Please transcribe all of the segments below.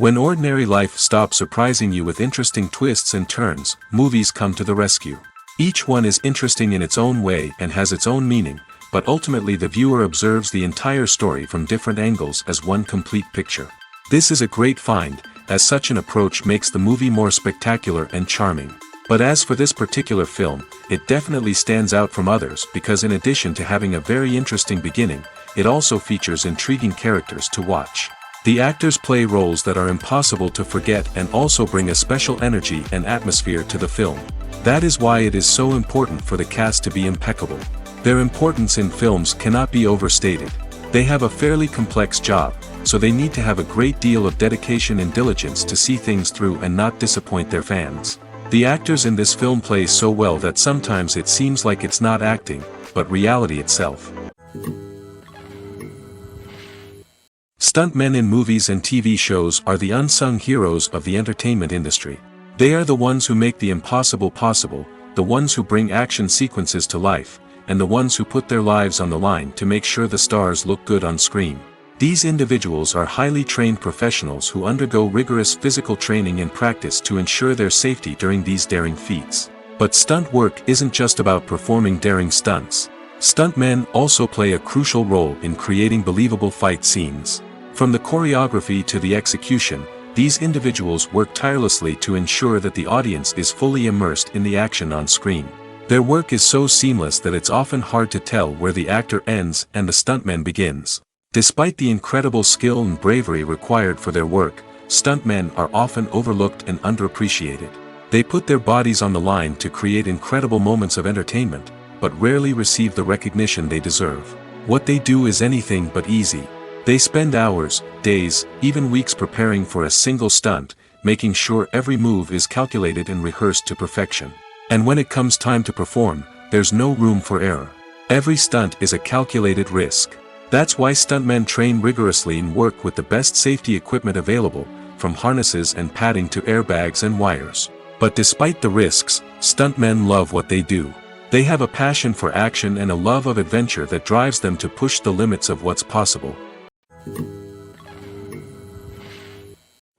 When ordinary life stops surprising you with interesting twists and turns, movies come to the rescue. Each one is interesting in its own way and has its own meaning, but ultimately the viewer observes the entire story from different angles as one complete picture. This is a great find, as such an approach makes the movie more spectacular and charming. But as for this particular film, it definitely stands out from others because in addition to having a very interesting beginning, it also features intriguing characters to watch. The actors play roles that are impossible to forget and also bring a special energy and atmosphere to the film. That is why it is so important for the cast to be impeccable. Their importance in films cannot be overstated. They have a fairly complex job, so they need to have a great deal of dedication and diligence to see things through and not disappoint their fans. The actors in this film play so well that sometimes it seems like it's not acting, but reality itself. Stuntmen in movies and TV shows are the unsung heroes of the entertainment industry. They are the ones who make the impossible possible, the ones who bring action sequences to life, and the ones who put their lives on the line to make sure the stars look good on screen. These individuals are highly trained professionals who undergo rigorous physical training and practice to ensure their safety during these daring feats. But stunt work isn't just about performing daring stunts. Stuntmen also play a crucial role in creating believable fight scenes. From the choreography to the execution, these individuals work tirelessly to ensure that the audience is fully immersed in the action on screen. Their work is so seamless that it's often hard to tell where the actor ends and the stuntman begins. Despite the incredible skill and bravery required for their work, stuntmen are often overlooked and underappreciated. They put their bodies on the line to create incredible moments of entertainment, but rarely receive the recognition they deserve. What they do is anything but easy. They spend hours, days, even weeks preparing for a single stunt, making sure every move is calculated and rehearsed to perfection. And when it comes time to perform, there's no room for error. Every stunt is a calculated risk. That's why stuntmen train rigorously and work with the best safety equipment available, from harnesses and padding to airbags and wires. But despite the risks, stuntmen love what they do. They have a passion for action and a love of adventure that drives them to push the limits of what's possible.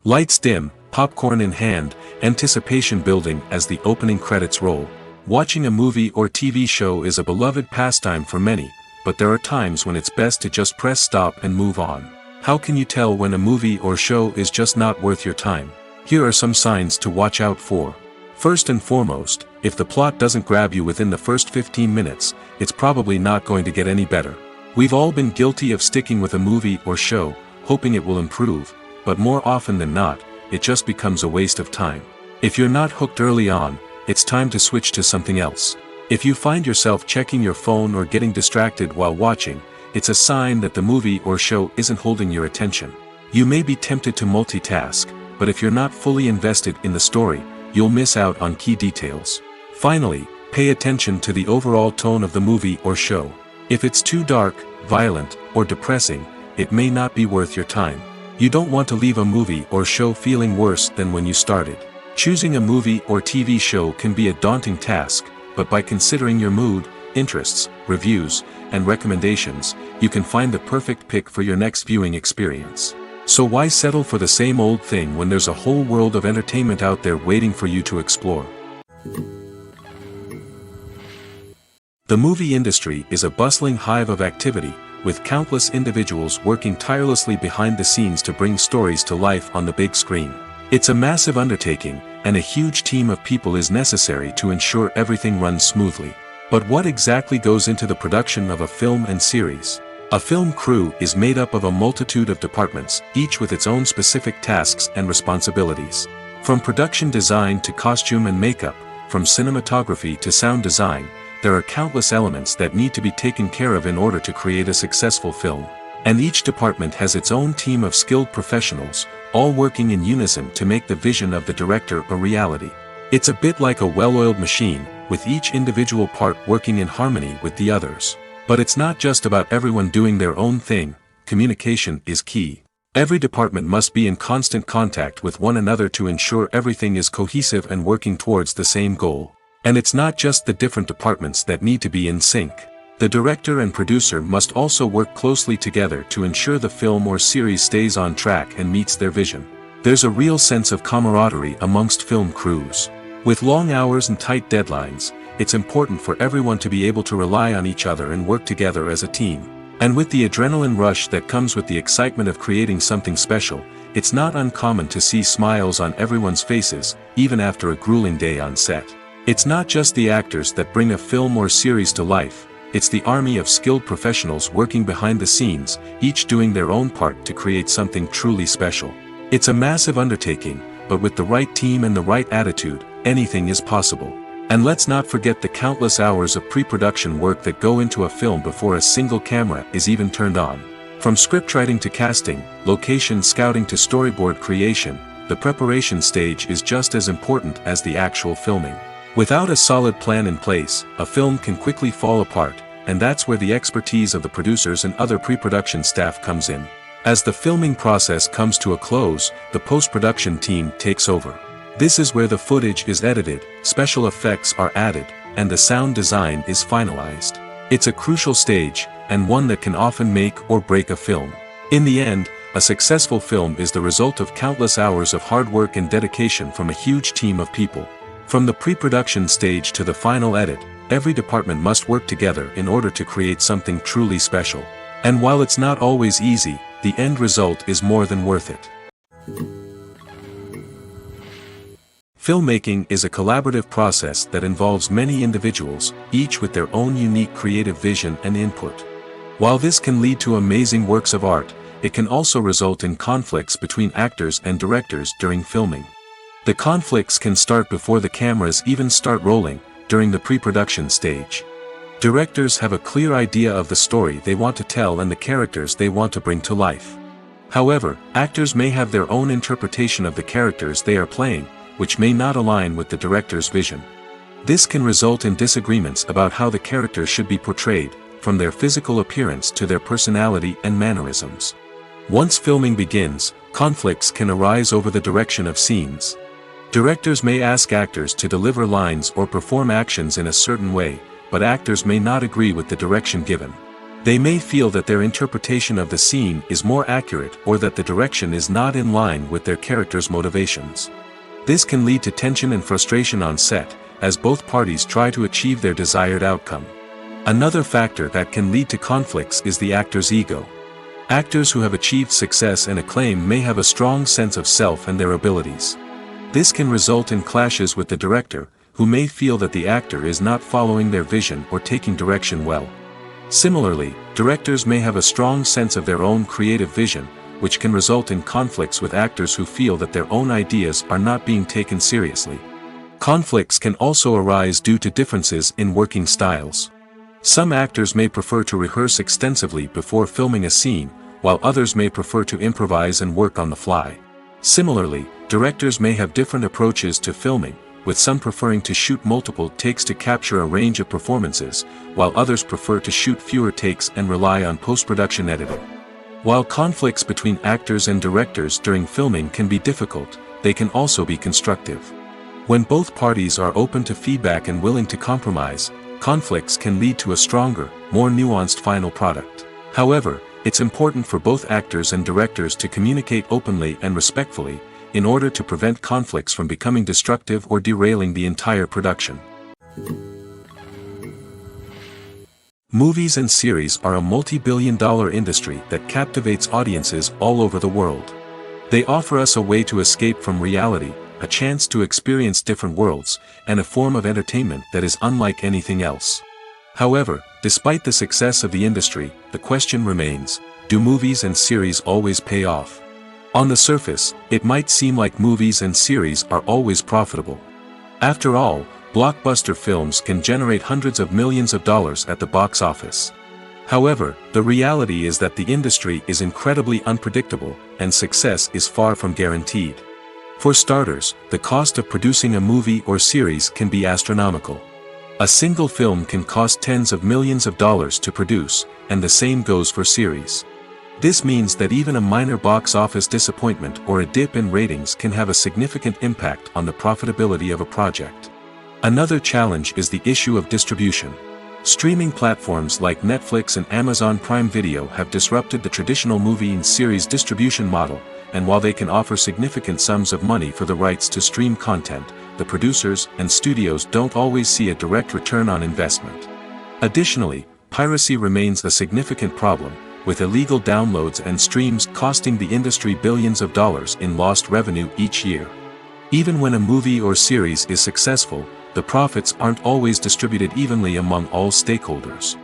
Lights dim, popcorn in hand, anticipation building as the opening credits roll. Watching a movie or TV show is a beloved pastime for many, but there are times when it's best to just press stop and move on. How can you tell when a movie or show is just not worth your time? Here are some signs to watch out for. First and foremost, if the plot doesn't grab you within the first 15 minutes, it's probably not going to get any better. We've all been guilty of sticking with a movie or show, hoping it will improve, but more often than not, it just becomes a waste of time. If you're not hooked early on, it's time to switch to something else. If you find yourself checking your phone or getting distracted while watching, it's a sign that the movie or show isn't holding your attention. You may be tempted to multitask, but if you're not fully invested in the story, you'll miss out on key details. Finally, pay attention to the overall tone of the movie or show. If it's too dark, violent, or depressing, it may not be worth your time. You don't want to leave a movie or show feeling worse than when you started. Choosing a movie or TV show can be a daunting task, but by considering your mood, interests, reviews, and recommendations, you can find the perfect pick for your next viewing experience. So why settle for the same old thing when there's a whole world of entertainment out there waiting for you to explore? The movie industry is a bustling hive of activity, with countless individuals working tirelessly behind the scenes to bring stories to life on the big screen. It's a massive undertaking, and a huge team of people is necessary to ensure everything runs smoothly. But what exactly goes into the production of a film and series? A film crew is made up of a multitude of departments, each with its own specific tasks and responsibilities. From production design to costume and makeup, from cinematography to sound design, there are countless elements that need to be taken care of in order to create a successful film. And each department has its own team of skilled professionals, all working in unison to make the vision of the director a reality. It's a bit like a well-oiled machine, with each individual part working in harmony with the others. But it's not just about everyone doing their own thing. Communication is key. Every department must be in constant contact with one another to ensure everything is cohesive and working towards the same goal. And it's not just the different departments that need to be in sync. The director and producer must also work closely together to ensure the film or series stays on track and meets their vision. There's a real sense of camaraderie amongst film crews. With long hours and tight deadlines, it's important for everyone to be able to rely on each other and work together as a team. And with the adrenaline rush that comes with the excitement of creating something special, it's not uncommon to see smiles on everyone's faces, even after a grueling day on set. It's not just the actors that bring a film or series to life, it's the army of skilled professionals working behind the scenes, each doing their own part to create something truly special. It's a massive undertaking, but with the right team and the right attitude, anything is possible. And let's not forget the countless hours of pre-production work that go into a film before a single camera is even turned on. From scriptwriting to casting, location scouting to storyboard creation, the preparation stage is just as important as the actual filming. Without a solid plan in place, a film can quickly fall apart, and that's where the expertise of the producers and other pre-production staff comes in. As the filming process comes to a close, the post-production team takes over. This is where the footage is edited, special effects are added, and the sound design is finalized. It's a crucial stage, and one that can often make or break a film. In the end, a successful film is the result of countless hours of hard work and dedication from a huge team of people. From the pre-production stage to the final edit, every department must work together in order to create something truly special. And while it's not always easy, the end result is more than worth it. Filmmaking is a collaborative process that involves many individuals, each with their own unique creative vision and input. While this can lead to amazing works of art, it can also result in conflicts between actors and directors during filming. The conflicts can start before the cameras even start rolling, during the pre-production stage. Directors have a clear idea of the story they want to tell and the characters they want to bring to life. However, actors may have their own interpretation of the characters they are playing, which may not align with the director's vision. This can result in disagreements about how the characters should be portrayed, from their physical appearance to their personality and mannerisms. Once filming begins, conflicts can arise over the direction of scenes. Directors may ask actors to deliver lines or perform actions in a certain way, but actors may not agree with the direction given. They may feel that their interpretation of the scene is more accurate or that the direction is not in line with their character's motivations. This can lead to tension and frustration on set, as both parties try to achieve their desired outcome. Another factor that can lead to conflicts is the actor's ego. Actors who have achieved success and acclaim may have a strong sense of self and their abilities. This can result in clashes with the director, who may feel that the actor is not following their vision or taking direction well. Similarly, directors may have a strong sense of their own creative vision, which can result in conflicts with actors who feel that their own ideas are not being taken seriously. Conflicts can also arise due to differences in working styles. Some actors may prefer to rehearse extensively before filming a scene, while others may prefer to improvise and work on the fly. Similarly, directors may have different approaches to filming, with some preferring to shoot multiple takes to capture a range of performances, while others prefer to shoot fewer takes and rely on post-production editing. While conflicts between actors and directors during filming can be difficult, they can also be constructive. When both parties are open to feedback and willing to compromise, conflicts can lead to a stronger, more nuanced final product. However, it's important for both actors and directors to communicate openly and respectfully, in order to prevent conflicts from becoming destructive or derailing the entire production. Movies and series are a multi-billion-dollar industry that captivates audiences all over the world. They offer us a way to escape from reality, a chance to experience different worlds, and a form of entertainment that is unlike anything else. However, despite the success of the industry, the question remains, do movies and series always pay off? On the surface, it might seem like movies and series are always profitable. After all, blockbuster films can generate hundreds of millions of dollars at the box office. However, the reality is that the industry is incredibly unpredictable, and success is far from guaranteed. For starters, the cost of producing a movie or series can be astronomical. A single film can cost tens of millions of dollars to produce, and the same goes for series. This means that even a minor box office disappointment or a dip in ratings can have a significant impact on the profitability of a project. Another challenge is the issue of distribution. Streaming platforms like Netflix and Amazon Prime Video have disrupted the traditional movie and series distribution model, and while they can offer significant sums of money for the rights to stream content, the producers and studios don't always see a direct return on investment. Additionally, piracy remains a significant problem, with illegal downloads and streams costing the industry billions of dollars in lost revenue each year. Even when a movie or series is successful, the profits aren't always distributed evenly among all stakeholders.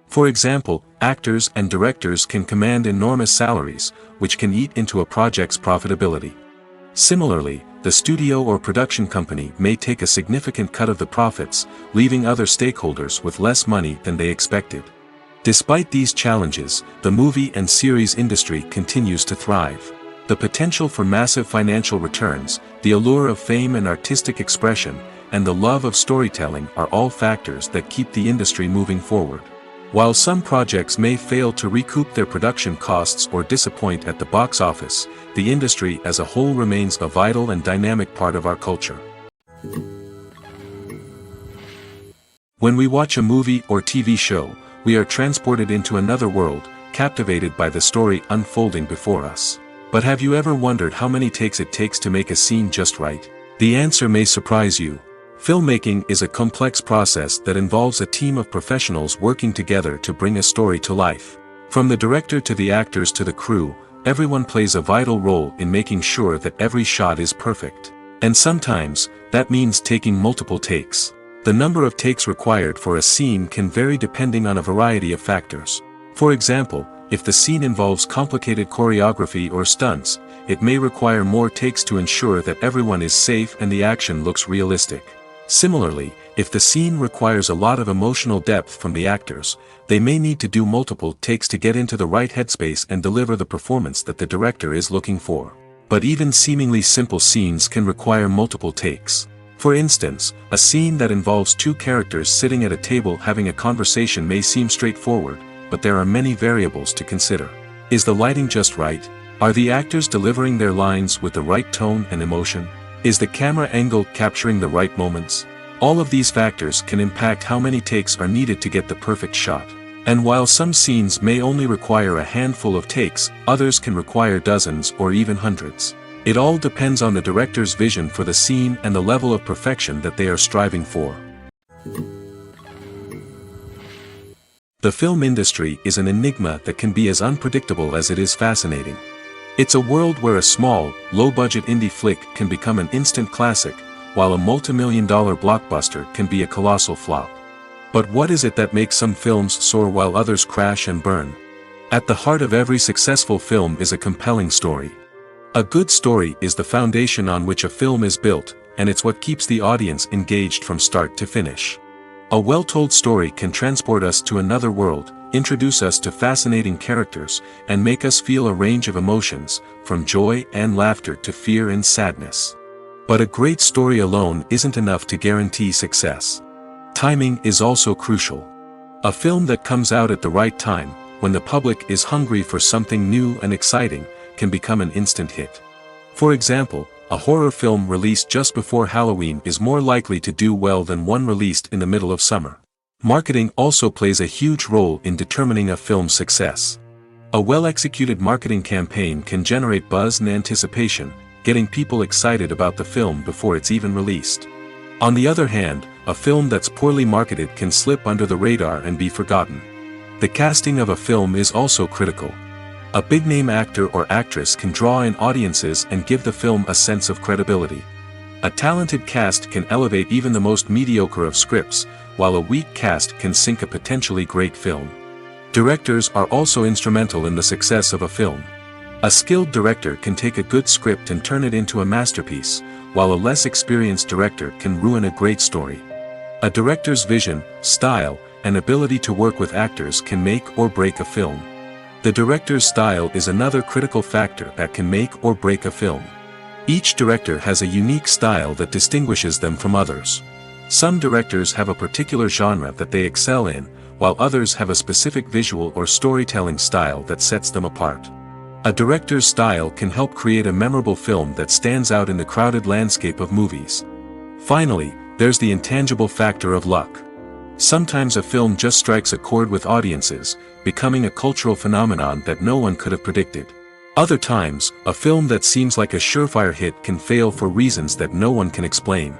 For example, actors and directors can command enormous salaries, which can eat into a project's profitability. Similarly, the studio or production company may take a significant cut of the profits, leaving other stakeholders with less money than they expected. Despite these challenges, the movie and series industry continues to thrive. The potential for massive financial returns, the allure of fame and artistic expression, and the love of storytelling are all factors that keep the industry moving forward. While some projects may fail to recoup their production costs or disappoint at the box office, the industry as a whole remains a vital and dynamic part of our culture. When we watch a movie or TV show, we are transported into another world, captivated by the story unfolding before us. But have you ever wondered how many takes it takes to make a scene just right? The answer may surprise you. Filmmaking is a complex process that involves a team of professionals working together to bring a story to life. From the director to the actors to the crew, everyone plays a vital role in making sure that every shot is perfect. And sometimes, that means taking multiple takes. The number of takes required for a scene can vary depending on a variety of factors. For example, if the scene involves complicated choreography or stunts, it may require more takes to ensure that everyone is safe and the action looks realistic. Similarly, if the scene requires a lot of emotional depth from the actors, they may need to do multiple takes to get into the right headspace and deliver the performance that the director is looking for. But even seemingly simple scenes can require multiple takes. For instance, a scene that involves two characters sitting at a table having a conversation may seem straightforward, but there are many variables to consider. Is the lighting just right? Are the actors delivering their lines with the right tone and emotion? Is the camera angle capturing the right moments? All of these factors can impact how many takes are needed to get the perfect shot. And while some scenes may only require a handful of takes, others can require dozens or even hundreds. It all depends on the director's vision for the scene and the level of perfection that they are striving for. The film industry is an enigma that can be as unpredictable as it is fascinating. It's a world where a small, low-budget indie flick can become an instant classic, while a multi-million-dollar blockbuster can be a colossal flop. But what is it that makes some films soar while others crash and burn? At the heart of every successful film is a compelling story. A good story is the foundation on which a film is built, and it's what keeps the audience engaged from start to finish. A well-told story can transport us to another world, introduce us to fascinating characters, and make us feel a range of emotions, from joy and laughter to fear and sadness. But a great story alone isn't enough to guarantee success. Timing is also crucial. A film that comes out at the right time, when the public is hungry for something new and exciting, can become an instant hit. For example, a horror film released just before Halloween is more likely to do well than one released in the middle of summer. Marketing also plays a huge role in determining a film's success. A well-executed marketing campaign can generate buzz and anticipation, getting people excited about the film before it's even released. On the other hand, a film that's poorly marketed can slip under the radar and be forgotten. The casting of a film is also critical. A big-name actor or actress can draw in audiences and give the film a sense of credibility. A talented cast can elevate even the most mediocre of scripts, while a weak cast can sink a potentially great film. Directors are also instrumental in the success of a film. A skilled director can take a good script and turn it into a masterpiece, while a less experienced director can ruin a great story. A director's vision, style, and ability to work with actors can make or break a film. The director's style is another critical factor that can make or break a film. Each director has a unique style that distinguishes them from others. Some directors have a particular genre that they excel in, while others have a specific visual or storytelling style that sets them apart. A director's style can help create a memorable film that stands out in the crowded landscape of movies. Finally, there's the intangible factor of luck. Sometimes a film just strikes a chord with audiences, becoming a cultural phenomenon that no one could have predicted. Other times, a film that seems like a surefire hit can fail for reasons that no one can explain.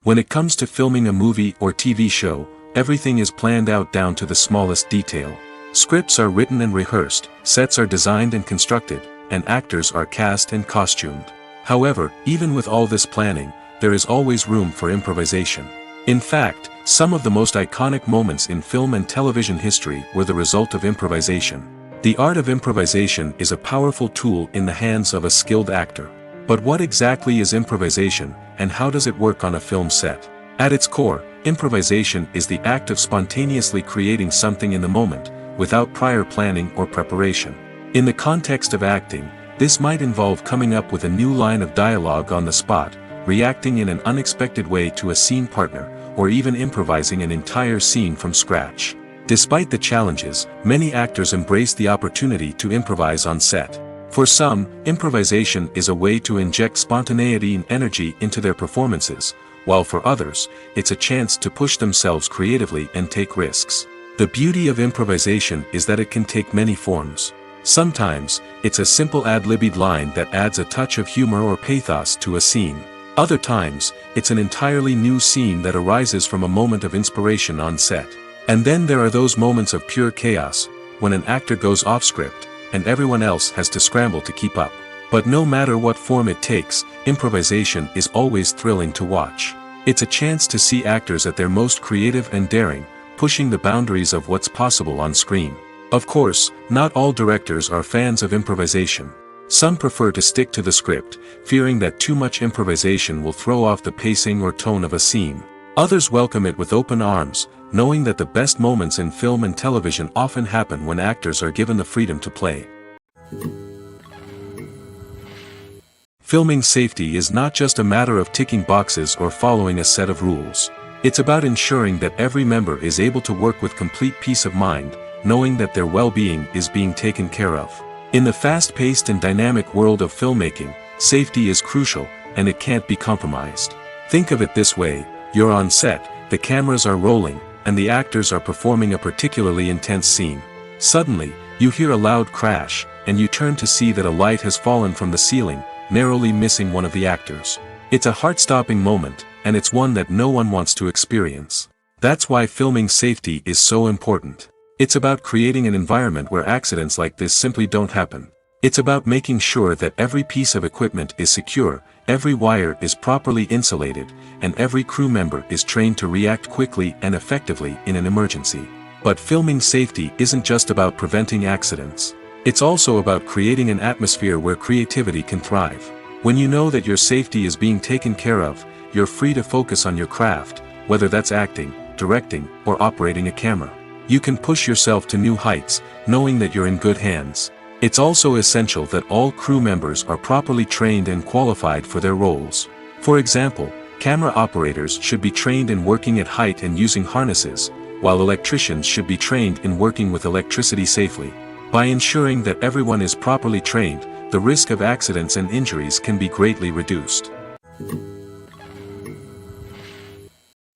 When it comes to filming a movie or TV show, everything is planned out down to the smallest detail. Scripts are written and rehearsed, sets are designed and constructed, and actors are cast and costumed. However, even with all this planning, there is always room for improvisation. In fact, some of the most iconic moments in film and television history were the result of improvisation. The art of improvisation is a powerful tool in the hands of a skilled actor. But what exactly is improvisation, and how does it work on a film set? At its core, improvisation is the act of spontaneously creating something in the moment, without prior planning or preparation. In the context of acting, this might involve coming up with a new line of dialogue on the spot, reacting in an unexpected way to a scene partner, or even improvising an entire scene from scratch. Despite the challenges, many actors embrace the opportunity to improvise on set. For some, improvisation is a way to inject spontaneity and energy into their performances, while for others, it's a chance to push themselves creatively and take risks. The beauty of improvisation is that it can take many forms. Sometimes, it's a simple ad-libbed line that adds a touch of humor or pathos to a scene. Other times, it's an entirely new scene that arises from a moment of inspiration on set. And then there are those moments of pure chaos, when an actor goes off script, and everyone else has to scramble to keep up. But no matter what form it takes, improvisation is always thrilling to watch. It's a chance to see actors at their most creative and daring, pushing the boundaries of what's possible on screen. Of course, not all directors are fans of improvisation. Some prefer to stick to the script, fearing that too much improvisation will throw off the pacing or tone of a scene. Others welcome it with open arms, knowing that the best moments in film and television often happen when actors are given the freedom to play. Filming safety is not just a matter of ticking boxes or following a set of rules. It's about ensuring that every member is able to work with complete peace of mind, knowing that their well-being is being taken care of. In the fast-paced and dynamic world of filmmaking, safety is crucial, and it can't be compromised. Think of it this way: you're on set, the cameras are rolling, and the actors are performing a particularly intense scene. Suddenly, you hear a loud crash, and you turn to see that a light has fallen from the ceiling, narrowly missing one of the actors. It's a heart-stopping moment, and it's one that no one wants to experience. That's why filming safety is so important. It's about creating an environment where accidents like this simply don't happen. It's about making sure that every piece of equipment is secure, every wire is properly insulated, and every crew member is trained to react quickly and effectively in an emergency. But filming safety isn't just about preventing accidents. It's also about creating an atmosphere where creativity can thrive. When you know that your safety is being taken care of, you're free to focus on your craft, whether that's acting, directing, or operating a camera. You can push yourself to new heights, knowing that you're in good hands. It's also essential that all crew members are properly trained and qualified for their roles. For example, camera operators should be trained in working at height and using harnesses, while electricians should be trained in working with electricity safely. By ensuring that everyone is properly trained, the risk of accidents and injuries can be greatly reduced.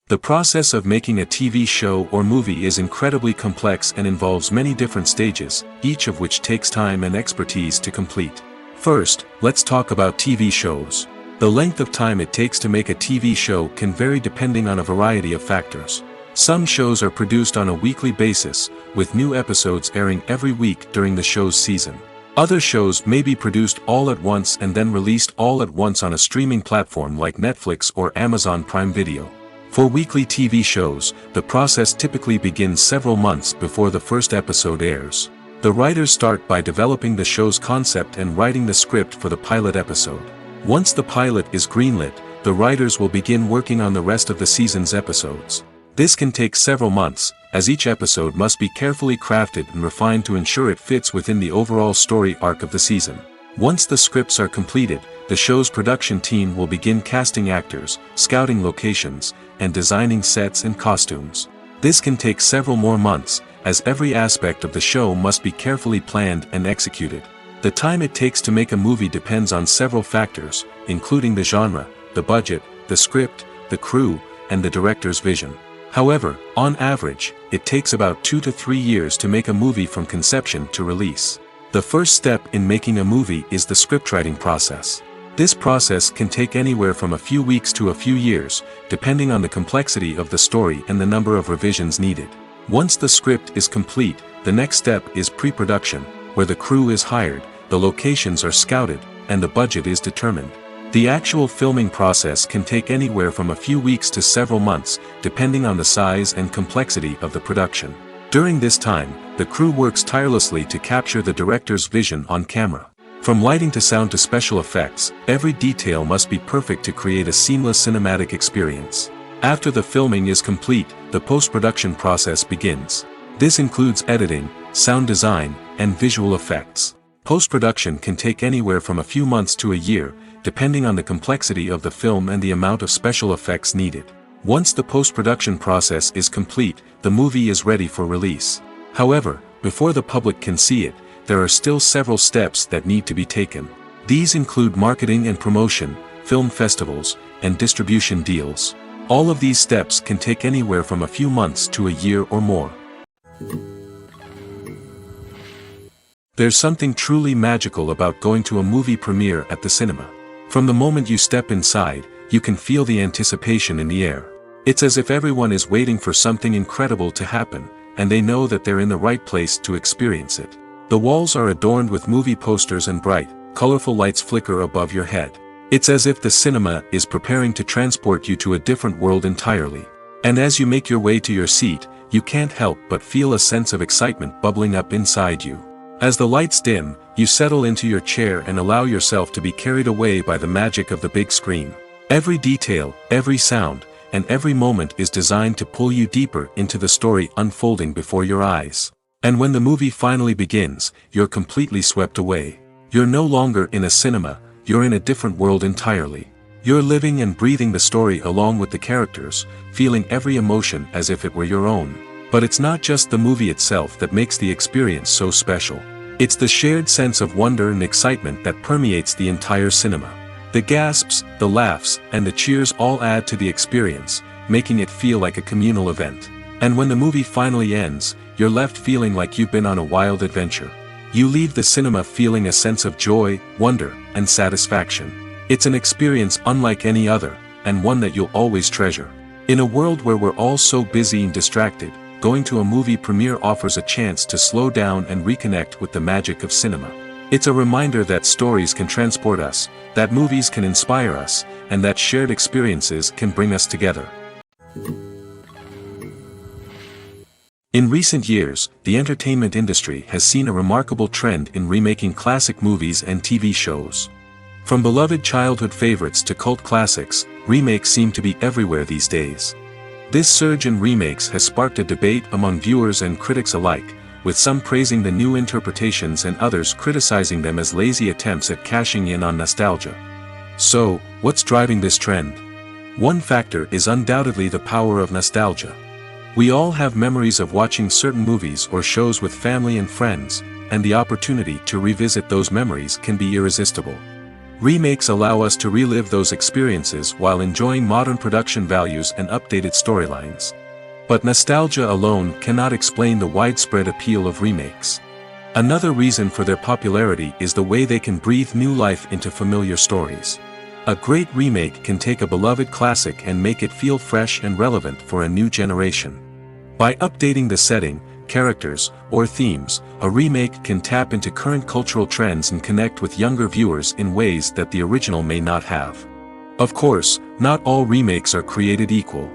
The process of making a TV show or movie is incredibly complex and involves many different stages, each of which takes time and expertise to complete. First, let's talk about TV shows. The length of time it takes to make a TV show can vary depending on a variety of factors. Some shows are produced on a weekly basis, with new episodes airing every week during the show's season. Other shows may be produced all at once and then released all at once on a streaming platform like Netflix or Amazon Prime Video. For weekly TV shows, the process typically begins several months before the first episode airs. The writers start by developing the show's concept and writing the script for the pilot episode. Once the pilot is greenlit, the writers will begin working on the rest of the season's episodes. This can take several months, as each episode must be carefully crafted and refined to ensure it fits within the overall story arc of the season. Once the scripts are completed, the show's production team will begin casting actors, scouting locations, and designing sets and costumes. This can take several more months, as every aspect of the show must be carefully planned and executed. The time it takes to make a movie depends on several factors, including the genre, the budget, the script, the crew, and the director's vision. However, on average, it takes about 2 to 3 years to make a movie from conception to release. The first step in making a movie is the scriptwriting process. This process can take anywhere from a few weeks to a few years, depending on the complexity of the story and the number of revisions needed. Once the script is complete, the next step is pre-production, where the crew is hired, the locations are scouted, and the budget is determined. The actual filming process can take anywhere from a few weeks to several months, depending on the size and complexity of the production. During this time, the crew works tirelessly to capture the director's vision on camera. From lighting to sound to special effects, every detail must be perfect to create a seamless cinematic experience. After the filming is complete, the post-production process begins. This includes editing, sound design, and visual effects. Post-production can take anywhere from a few months to a year, depending on the complexity of the film and the amount of special effects needed. Once the post-production process is complete, the movie is ready for release. However, before the public can see it, there are still several steps that need to be taken. These include marketing and promotion, film festivals, and distribution deals. All of these steps can take anywhere from a few months to a year or more. There's something truly magical about going to a movie premiere at the cinema. From the moment you step inside, you can feel the anticipation in the air. It's as if everyone is waiting for something incredible to happen, and they know that they're in the right place to experience it. The walls are adorned with movie posters and bright, colorful lights flicker above your head. It's as if the cinema is preparing to transport you to a different world entirely. And as you make your way to your seat, you can't help but feel a sense of excitement bubbling up inside you. As the lights dim, you settle into your chair and allow yourself to be carried away by the magic of the big screen. Every detail, every sound, and every moment is designed to pull you deeper into the story unfolding before your eyes. And when the movie finally begins, you're completely swept away. You're no longer in a cinema, you're in a different world entirely. You're living and breathing the story along with the characters, feeling every emotion as if it were your own. But it's not just the movie itself that makes the experience so special. It's the shared sense of wonder and excitement that permeates the entire cinema. The gasps, the laughs, and the cheers all add to the experience, making it feel like a communal event. And when the movie finally ends, you're left feeling like you've been on a wild adventure. You leave the cinema feeling a sense of joy, wonder, and satisfaction. It's an experience unlike any other, and one that you'll always treasure. In a world where we're all so busy and distracted, going to a movie premiere offers a chance to slow down and reconnect with the magic of cinema. It's a reminder that stories can transport us, that movies can inspire us, and that shared experiences can bring us together. In recent years, the entertainment industry has seen a remarkable trend in remaking classic movies and TV shows. From beloved childhood favorites to cult classics, remakes seem to be everywhere these days. This surge in remakes has sparked a debate among viewers and critics alike, with some praising the new interpretations and others criticizing them as lazy attempts at cashing in on nostalgia. So, what's driving this trend? One factor is undoubtedly the power of nostalgia. We all have memories of watching certain movies or shows with family and friends, and the opportunity to revisit those memories can be irresistible. Remakes allow us to relive those experiences while enjoying modern production values and updated storylines. But nostalgia alone cannot explain the widespread appeal of remakes. Another reason for their popularity is the way they can breathe new life into familiar stories. A great remake can take a beloved classic and make it feel fresh and relevant for a new generation. By updating the setting, characters, or themes, a remake can tap into current cultural trends and connect with younger viewers in ways that the original may not have. Of course, not all remakes are created equal.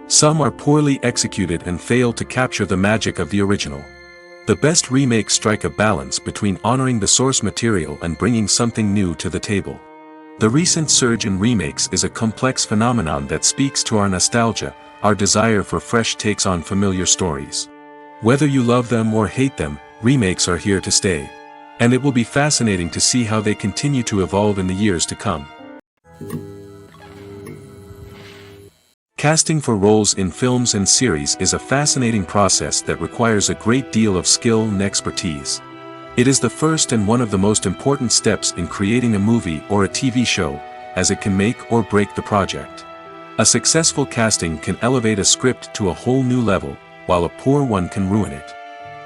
Some are poorly executed and fail to capture the magic of the original. The best remakes strike a balance between honoring the source material and bringing something new to the table. The recent surge in remakes is a complex phenomenon that speaks to our nostalgia, our desire for fresh takes on familiar stories. Whether you love them or hate them, remakes are here to stay. And it will be fascinating to see how they continue to evolve in the years to come. Casting for roles in films and series is a fascinating process that requires a great deal of skill and expertise. It is the first and one of the most important steps in creating a movie or a TV show, as it can make or break the project. A successful casting can elevate a script to a whole new level, while a poor one can ruin it.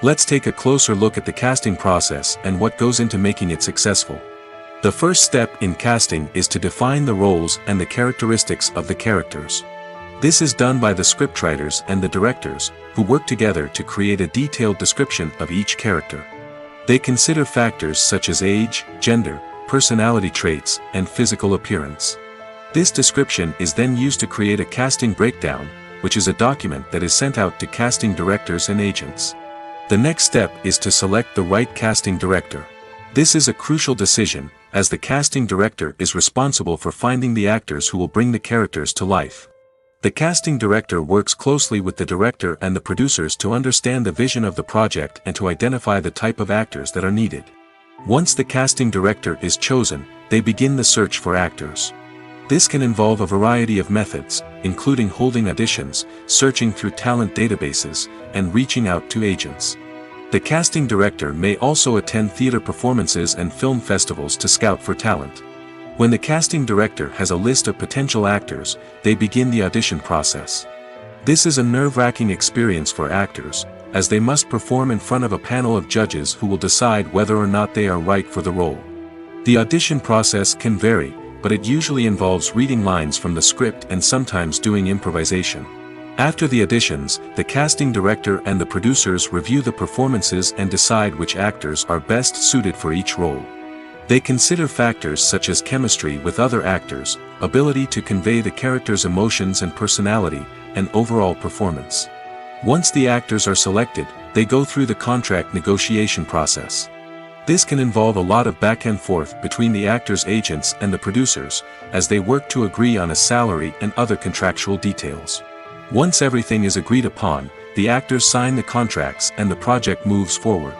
Let's take a closer look at the casting process and what goes into making it successful. The first step in casting is to define the roles and the characteristics of the characters. This is done by the scriptwriters and the directors, who work together to create a detailed description of each character. They consider factors such as age, gender, personality traits, and physical appearance. This description is then used to create a casting breakdown, which is a document that is sent out to casting directors and agents. The next step is to select the right casting director. This is a crucial decision, as the casting director is responsible for finding the actors who will bring the characters to life. The casting director works closely with the director and the producers to understand the vision of the project and to identify the type of actors that are needed. Once the casting director is chosen, they begin the search for actors. This can involve a variety of methods, including holding auditions, searching through talent databases, and reaching out to agents. The casting director may also attend theater performances and film festivals to scout for talent. When the casting director has a list of potential actors, they begin the audition process. This is a nerve-wracking experience for actors, as they must perform in front of a panel of judges who will decide whether or not they are right for the role. The audition process can vary, but it usually involves reading lines from the script and sometimes doing improvisation. After the auditions, the casting director and the producers review the performances and decide which actors are best suited for each role. They consider factors such as chemistry with other actors, ability to convey the character's emotions and personality, and overall performance. Once the actors are selected, they go through the contract negotiation process. This can involve a lot of back and forth between the actors' agents and the producers, as they work to agree on a salary and other contractual details. Once everything is agreed upon, the actors sign the contracts and the project moves forward.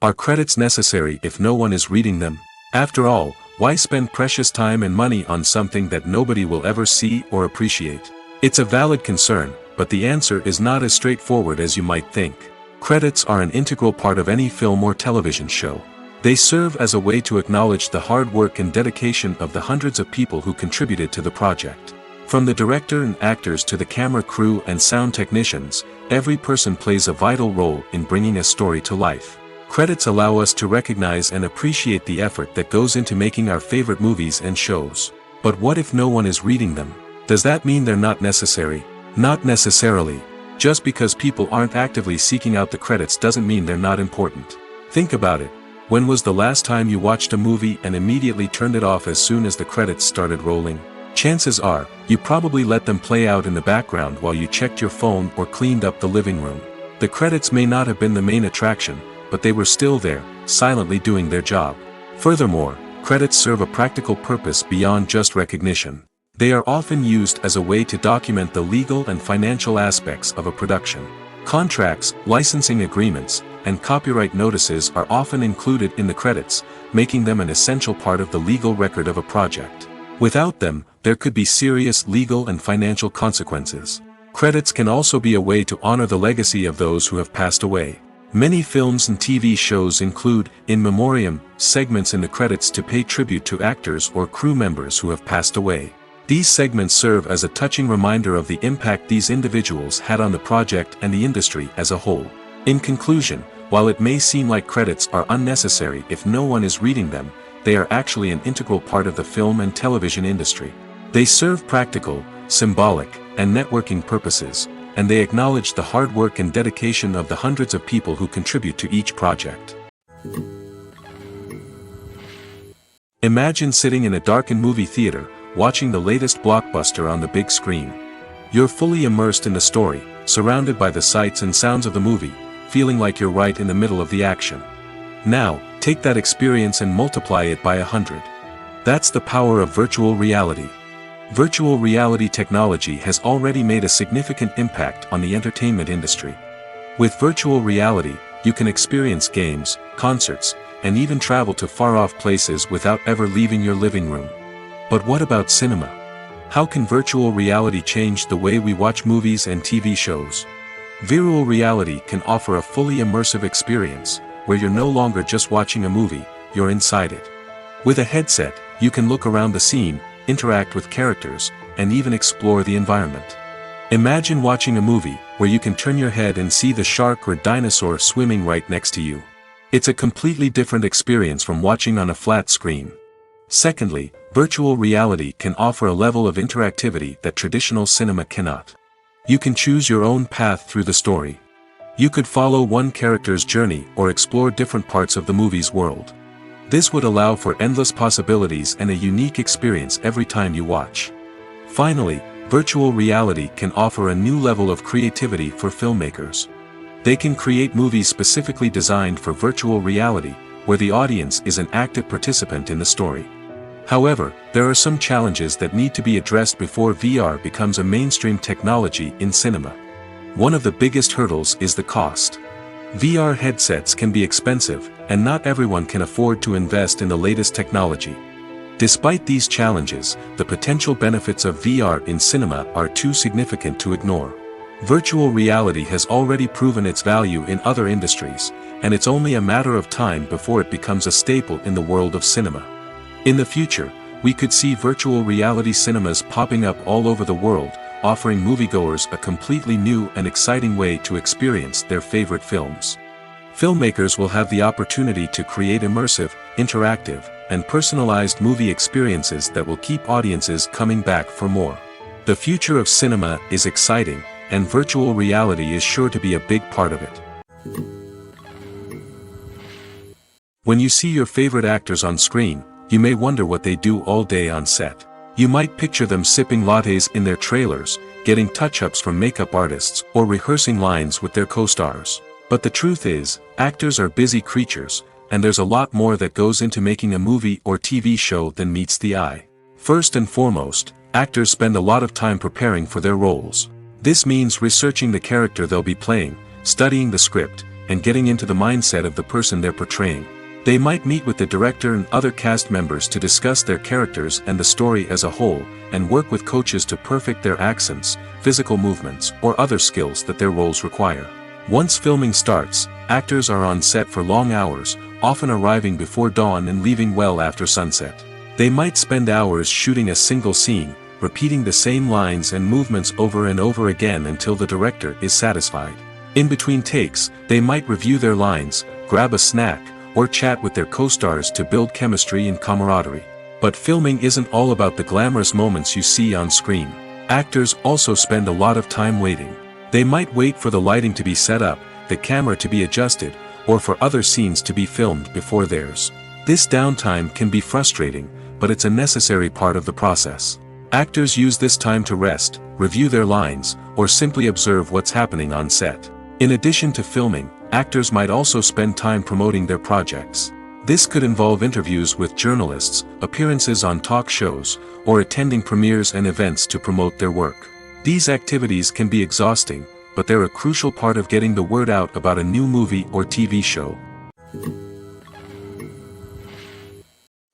Are credits necessary if no one is reading them? After all, why spend precious time and money on something that nobody will ever see or appreciate? It's a valid concern, but the answer is not as straightforward as you might think. Credits are an integral part of any film or television show. They serve as a way to acknowledge the hard work and dedication of the hundreds of people who contributed to the project. From the director and actors to the camera crew and sound technicians, every person plays a vital role in bringing a story to life. Credits allow us to recognize and appreciate the effort that goes into making our favorite movies and shows. But what if no one is reading them? Does that mean they're not necessary? Not necessarily. Just because people aren't actively seeking out the credits doesn't mean they're not important. Think about it. When was the last time you watched a movie and immediately turned it off as soon as the credits started rolling? Chances are, you probably let them play out in the background while you checked your phone or cleaned up the living room. The credits may not have been the main attraction, but they were still there, silently doing their job. Furthermore, credits serve a practical purpose beyond just recognition. They are often used as a way to document the legal and financial aspects of a production. Contracts, licensing agreements, and copyright notices are often included in the credits, making them an essential part of the legal record of a project. Without them, there could be serious legal and financial consequences. Credits can also be a way to honor the legacy of those who have passed away. Many films and TV shows include, in memoriam, segments in the credits to pay tribute to actors or crew members who have passed away. These segments serve as a touching reminder of the impact these individuals had on the project and the industry as a whole. In conclusion, while it may seem like credits are unnecessary if no one is reading them, they are actually an integral part of the film and television industry. They serve practical, symbolic, and networking purposes, and they acknowledge the hard work and dedication of the hundreds of people who contribute to each project. Imagine sitting in a darkened movie theater, watching the latest blockbuster on the big screen. You're fully immersed in the story, surrounded by the sights and sounds of the movie, feeling like you're right in the middle of the action. Now, take that experience and multiply it by 100. That's the power of virtual reality. Virtual reality technology has already made a significant impact on the entertainment industry. With virtual reality, you can experience games, concerts, and even travel to far-off places without ever leaving your living room. But what about cinema? How can virtual reality change the way we watch movies and TV shows? Virtual reality can offer a fully immersive experience, where you're no longer just watching a movie, you're inside it. With a headset, you can look around the scene, interact with characters, and even explore the environment. Imagine watching a movie where you can turn your head and see the shark or dinosaur swimming right next to you. It's a completely different experience from watching on a flat screen. Secondly, virtual reality can offer a level of interactivity that traditional cinema cannot. You can choose your own path through the story. You could follow one character's journey or explore different parts of the movie's world. This would allow for endless possibilities and a unique experience every time you watch. Finally, virtual reality can offer a new level of creativity for filmmakers. They can create movies specifically designed for virtual reality, where the audience is an active participant in the story. However, there are some challenges that need to be addressed before VR becomes a mainstream technology in cinema. One of the biggest hurdles is the cost. VR headsets can be expensive, and not everyone can afford to invest in the latest technology. Despite these challenges, the potential benefits of VR in cinema are too significant to ignore. Virtual reality has already proven its value in other industries, and it's only a matter of time before it becomes a staple in the world of cinema. In the future, we could see virtual reality cinemas popping up all over the world, offering moviegoers a completely new and exciting way to experience their favorite films. Filmmakers will have the opportunity to create immersive, interactive, and personalized movie experiences that will keep audiences coming back for more. The future of cinema is exciting, and virtual reality is sure to be a big part of it. When you see your favorite actors on screen, you may wonder what they do all day on set. You might picture them sipping lattes in their trailers, getting touch-ups from makeup artists, or rehearsing lines with their co-stars. But the truth is, actors are busy creatures, and there's a lot more that goes into making a movie or TV show than meets the eye. First and foremost, actors spend a lot of time preparing for their roles. This means researching the character they'll be playing, studying the script, and getting into the mindset of the person they're portraying. They might meet with the director and other cast members to discuss their characters and the story as a whole, and work with coaches to perfect their accents, physical movements, or other skills that their roles require. Once filming starts, actors are on set for long hours, often arriving before dawn and leaving well after sunset. They might spend hours shooting a single scene, repeating the same lines and movements over and over again until the director is satisfied. In between takes, they might review their lines, grab a snack, or chat with their co-stars to build chemistry and camaraderie. But filming isn't all about the glamorous moments you see on screen. Actors also spend a lot of time waiting. They might wait for the lighting to be set up, the camera to be adjusted, or for other scenes to be filmed before theirs. This downtime can be frustrating, but it's a necessary part of the process. Actors use this time to rest, review their lines, or simply observe what's happening on set. In addition to filming, actors might also spend time promoting their projects. This could involve interviews with journalists, appearances on talk shows, or attending premieres and events to promote their work. These activities can be exhausting, but they're a crucial part of getting the word out about a new movie or TV show.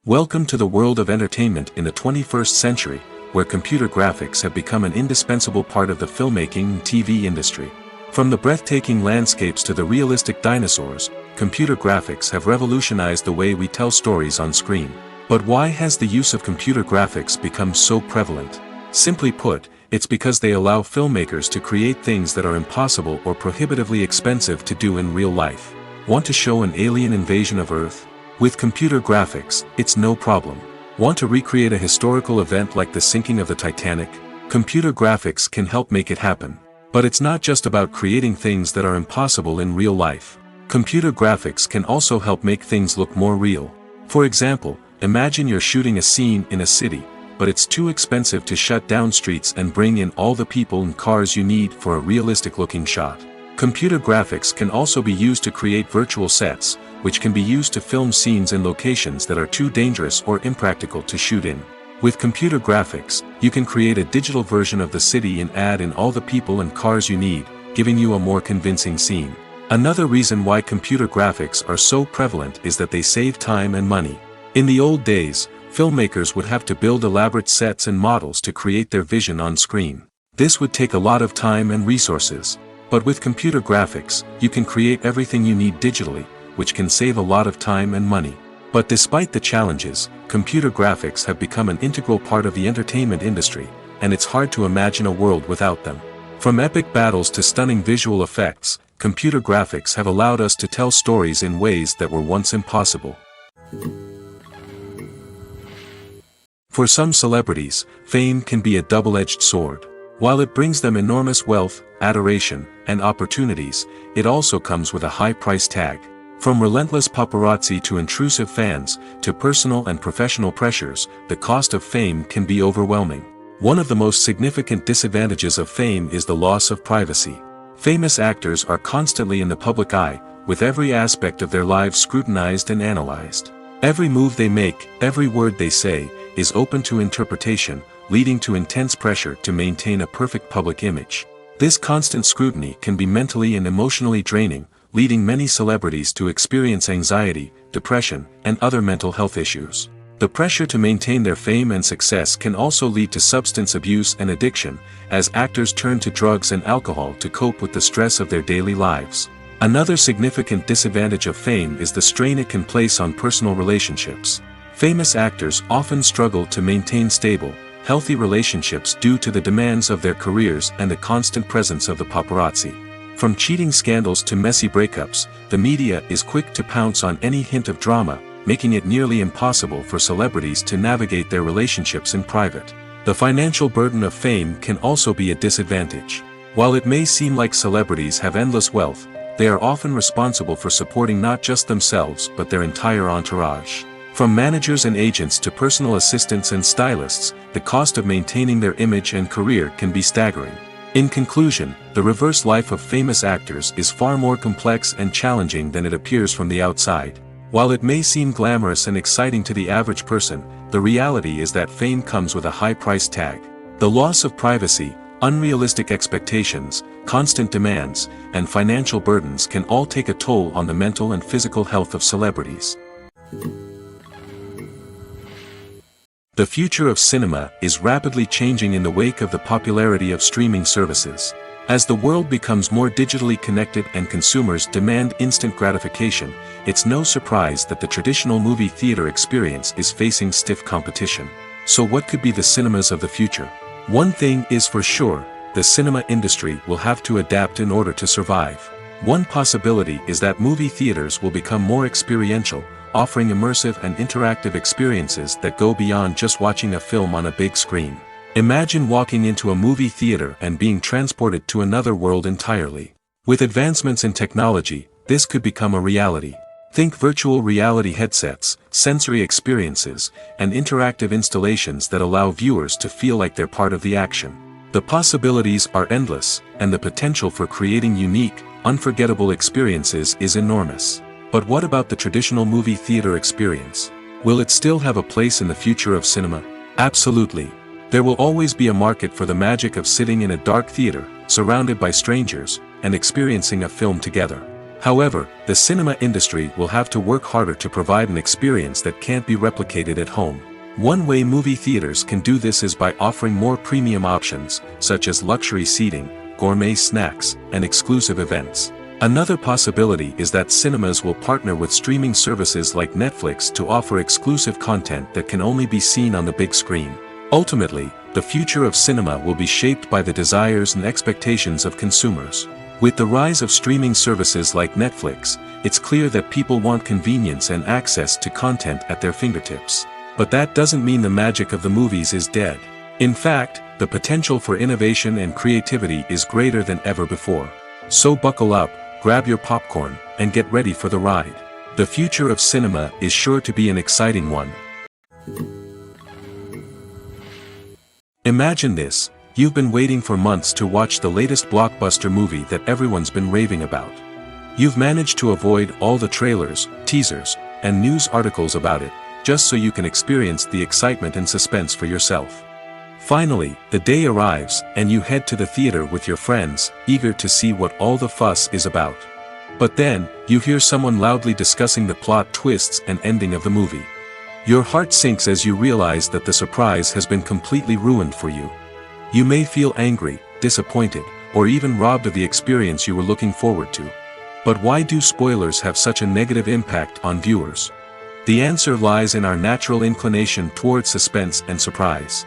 Welcome to the world of entertainment in the 21st century, where computer graphics have become an indispensable part of the filmmaking and TV industry. From the breathtaking landscapes to the realistic dinosaurs, computer graphics have revolutionized the way we tell stories on screen. But why has the use of computer graphics become so prevalent? Simply put, it's because they allow filmmakers to create things that are impossible or prohibitively expensive to do in real life. Want to show an alien invasion of Earth? With computer graphics, it's no problem. Want to recreate a historical event like the sinking of the Titanic? Computer graphics can help make it happen. But it's not just about creating things that are impossible in real life. Computer graphics can also help make things look more real. For example, imagine you're shooting a scene in a city, but it's too expensive to shut down streets and bring in all the people and cars you need for a realistic-looking shot. Computer graphics can also be used to create virtual sets, which can be used to film scenes in locations that are too dangerous or impractical to shoot in. With computer graphics, you can create a digital version of the city and add in all the people and cars you need, giving you a more convincing scene. Another reason why computer graphics are so prevalent is that they save time and money. In the old days, filmmakers would have to build elaborate sets and models to create their vision on screen. This would take a lot of time and resources. But with computer graphics, you can create everything you need digitally, which can save a lot of time and money. But despite the challenges, computer graphics have become an integral part of the entertainment industry, and it's hard to imagine a world without them. From epic battles to stunning visual effects, computer graphics have allowed us to tell stories in ways that were once impossible. For some celebrities, fame can be a double-edged sword. While it brings them enormous wealth, adoration, and opportunities, it also comes with a high price tag. From relentless paparazzi to intrusive fans, to personal and professional pressures, the cost of fame can be overwhelming. One of the most significant disadvantages of fame is the loss of privacy. Famous actors are constantly in the public eye, with every aspect of their lives scrutinized and analyzed. Every move they make, every word they say, is open to interpretation, leading to intense pressure to maintain a perfect public image. This constant scrutiny can be mentally and emotionally draining, leading many celebrities to experience anxiety, depression, and other mental health issues. The pressure to maintain their fame and success can also lead to substance abuse and addiction, as actors turn to drugs and alcohol to cope with the stress of their daily lives. Another significant disadvantage of fame is the strain it can place on personal relationships. Famous actors often struggle to maintain stable, healthy relationships due to the demands of their careers and the constant presence of the paparazzi. From cheating scandals to messy breakups, the media is quick to pounce on any hint of drama, making it nearly impossible for celebrities to navigate their relationships in private. The financial burden of fame can also be a disadvantage. While it may seem like celebrities have endless wealth, they are often responsible for supporting not just themselves but their entire entourage. From managers and agents to personal assistants and stylists, the cost of maintaining their image and career can be staggering. In conclusion, the reverse life of famous actors is far more complex and challenging than it appears from the outside. While it may seem glamorous and exciting to the average person, the reality is that fame comes with a high price tag. The loss of privacy, unrealistic expectations, constant demands, and financial burdens can all take a toll on the mental and physical health of celebrities. The future of cinema is rapidly changing in the wake of the popularity of streaming services. As the world becomes more digitally connected and consumers demand instant gratification, it's no surprise that the traditional movie theater experience is facing stiff competition. So what could be the cinemas of the future? One thing is for sure, the cinema industry will have to adapt in order to survive. One possibility is that movie theaters will become more experiential, offering immersive and interactive experiences that go beyond just watching a film on a big screen. Imagine walking into a movie theater and being transported to another world entirely. With advancements in technology, this could become a reality. Think virtual reality headsets, sensory experiences, and interactive installations that allow viewers to feel like they're part of the action. The possibilities are endless, and the potential for creating unique, unforgettable experiences is enormous. But what about the traditional movie theater experience? Will it still have a place in the future of cinema? Absolutely. There will always be a market for the magic of sitting in a dark theater, surrounded by strangers, and experiencing a film together. However, the cinema industry will have to work harder to provide an experience that can't be replicated at home. One way movie theaters can do this is by offering more premium options, such as luxury seating, gourmet snacks, and exclusive events. Another possibility is that cinemas will partner with streaming services like Netflix to offer exclusive content that can only be seen on the big screen. Ultimately, the future of cinema will be shaped by the desires and expectations of consumers. With the rise of streaming services like Netflix, it's clear that people want convenience and access to content at their fingertips. But that doesn't mean the magic of the movies is dead. In fact, the potential for innovation and creativity is greater than ever before. So buckle up, grab your popcorn, and get ready for the ride. The future of cinema is sure to be an exciting one. Imagine this, you've been waiting for months to watch the latest blockbuster movie that everyone's been raving about. You've managed to avoid all the trailers, teasers, and news articles about it, just so you can experience the excitement and suspense for yourself. Finally, the day arrives, and you head to the theater with your friends, eager to see what all the fuss is about. But then, you hear someone loudly discussing the plot twists and ending of the movie. Your heart sinks as you realize that the surprise has been completely ruined for you. You may feel angry, disappointed, or even robbed of the experience you were looking forward to. But why do spoilers have such a negative impact on viewers? The answer lies in our natural inclination toward suspense and surprise.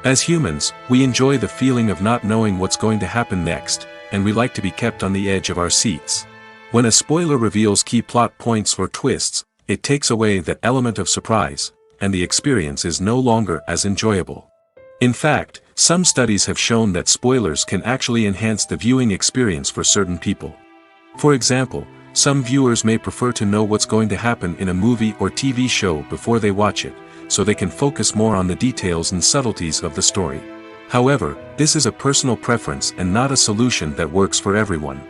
As humans, we enjoy the feeling of not knowing what's going to happen next, and we like to be kept on the edge of our seats. When a spoiler reveals key plot points or twists, it takes away that element of surprise, and the experience is no longer as enjoyable. In fact, some studies have shown that spoilers can actually enhance the viewing experience for certain people. For example, some viewers may prefer to know what's going to happen in a movie or TV show before they watch it, so they can focus more on the details and subtleties of the story. However, this is a personal preference and not a solution that works for everyone.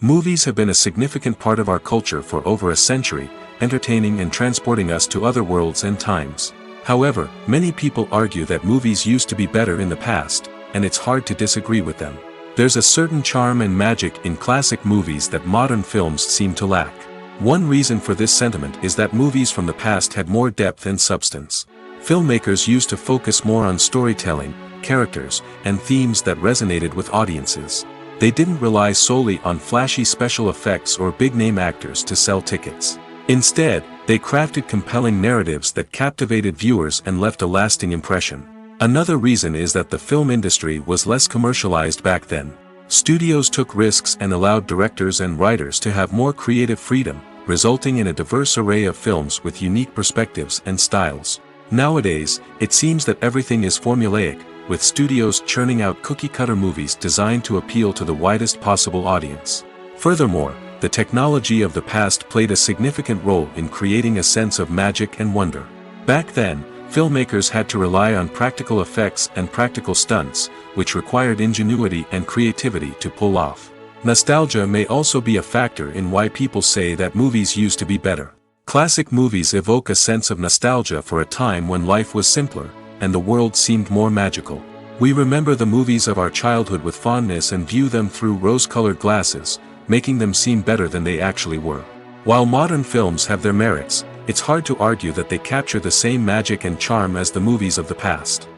Movies have been a significant part of our culture for over a century, entertaining and transporting us to other worlds and times. However, many people argue that movies used to be better in the past, and it's hard to disagree with them. There's a certain charm and magic in classic movies that modern films seem to lack. One reason for this sentiment is that movies from the past had more depth and substance. Filmmakers used to focus more on storytelling, characters, and themes that resonated with audiences. They didn't rely solely on flashy special effects or big-name actors to sell tickets. Instead, they crafted compelling narratives that captivated viewers and left a lasting impression. Another reason is that the film industry was less commercialized back then. Studios took risks and allowed directors and writers to have more creative freedom, resulting in a diverse array of films with unique perspectives and styles. Nowadays, it seems that everything is formulaic, with studios churning out cookie-cutter movies designed to appeal to the widest possible audience. Furthermore, the technology of the past played a significant role in creating a sense of magic and wonder. Back then, filmmakers had to rely on practical effects and practical stunts, which required ingenuity and creativity to pull off. Nostalgia may also be a factor in why people say that movies used to be better. Classic movies evoke a sense of nostalgia for a time when life was simpler, and the world seemed more magical. We remember the movies of our childhood with fondness and view them through rose-colored glasses, making them seem better than they actually were. While modern films have their merits, it's hard to argue that they capture the same magic and charm as the movies of the past.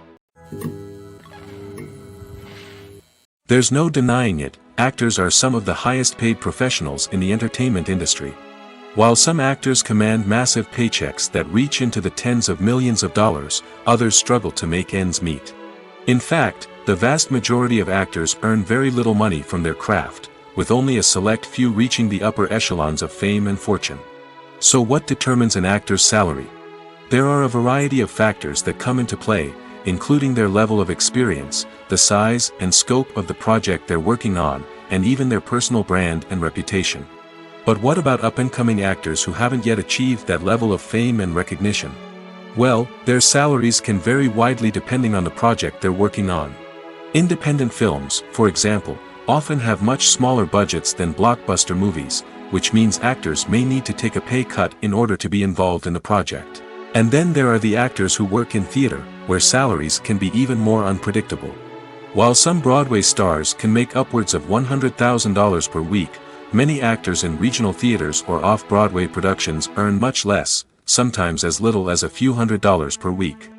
There's no denying it, actors are some of the highest-paid professionals in the entertainment industry. While some actors command massive paychecks that reach into the tens of millions of dollars, others struggle to make ends meet. In fact, the vast majority of actors earn very little money from their craft, with only a select few reaching the upper echelons of fame and fortune. So what determines an actor's salary? There are a variety of factors that come into play, including their level of experience, the size and scope of the project they're working on, and even their personal brand and reputation. But what about up-and-coming actors who haven't yet achieved that level of fame and recognition? Well, their salaries can vary widely depending on the project they're working on. Independent films, for example, often have much smaller budgets than blockbuster movies, which means actors may need to take a pay cut in order to be involved in the project. And then there are the actors who work in theater, where salaries can be even more unpredictable. While some Broadway stars can make upwards of $100,000 per week, many actors in regional theaters or off-Broadway productions earn much less, sometimes as little as a few $100s per week.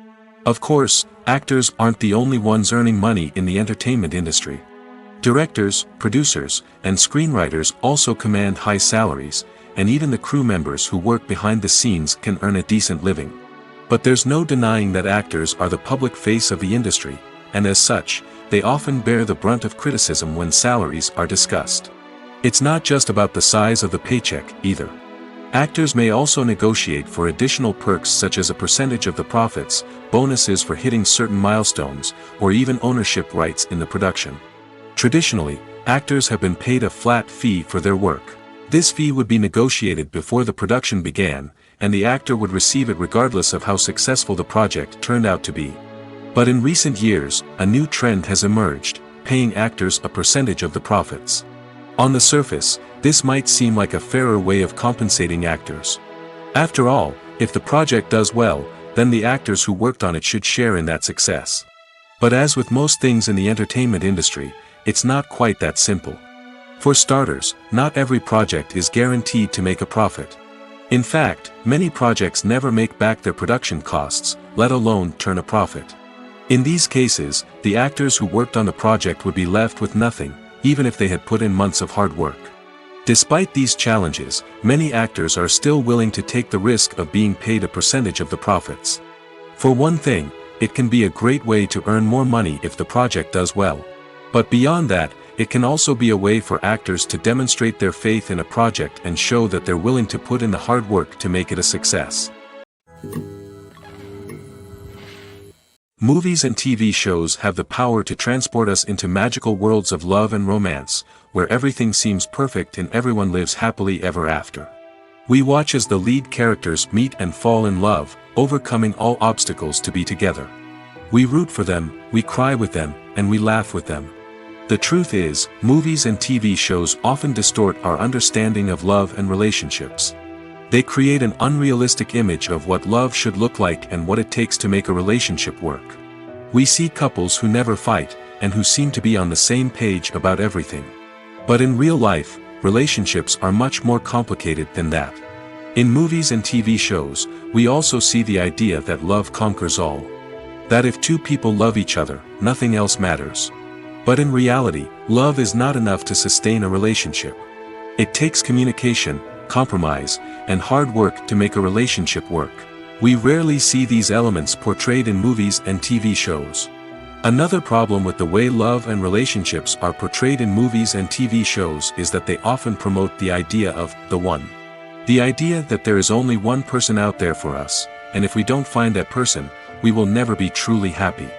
Of course, actors aren't the only ones earning money in the entertainment industry. Directors, producers, and screenwriters also command high salaries, and even the crew members who work behind the scenes can earn a decent living. But there's no denying that actors are the public face of the industry, and as such, they often bear the brunt of criticism when salaries are discussed. It's not just about the size of the paycheck, either. Actors may also negotiate for additional perks such as a percentage of the profits, bonuses for hitting certain milestones, or even ownership rights in the production. Traditionally, actors have been paid a flat fee for their work. This fee would be negotiated before the production began, and the actor would receive it regardless of how successful the project turned out to be. But in recent years, a new trend has emerged, paying actors a percentage of the profits. On the surface, this might seem like a fairer way of compensating actors. After all, if the project does well, then the actors who worked on it should share in that success. But as with most things in the entertainment industry, it's not quite that simple. For starters, not every project is guaranteed to make a profit. In fact, many projects never make back their production costs, let alone turn a profit. In these cases, the actors who worked on the project would be left with nothing, even if they had put in months of hard work. Despite these challenges, many actors are still willing to take the risk of being paid a percentage of the profits. For one thing, it can be a great way to earn more money if the project does well. But beyond that, it can also be a way for actors to demonstrate their faith in a project and show that they're willing to put in the hard work to make it a success. Movies and TV shows have the power to transport us into magical worlds of love and romance, where everything seems perfect and everyone lives happily ever after. We watch as the lead characters meet and fall in love, overcoming all obstacles to be together. We root for them, we cry with them, and we laugh with them. The truth is, movies and TV shows often distort our understanding of love and relationships. They create an unrealistic image of what love should look like and what it takes to make a relationship work. We see couples who never fight, and who seem to be on the same page about everything. But in real life, relationships are much more complicated than that. In movies and TV shows, we also see the idea that love conquers all. That if two people love each other, nothing else matters. But in reality, love is not enough to sustain a relationship. It takes communication, compromise, and hard work to make a relationship work. We rarely see these elements portrayed in movies and TV shows. Another problem with the way love and relationships are portrayed in movies and TV shows is that they often promote the idea of the one. The idea that there is only one person out there for us, and if we don't find that person, we will never be truly happy.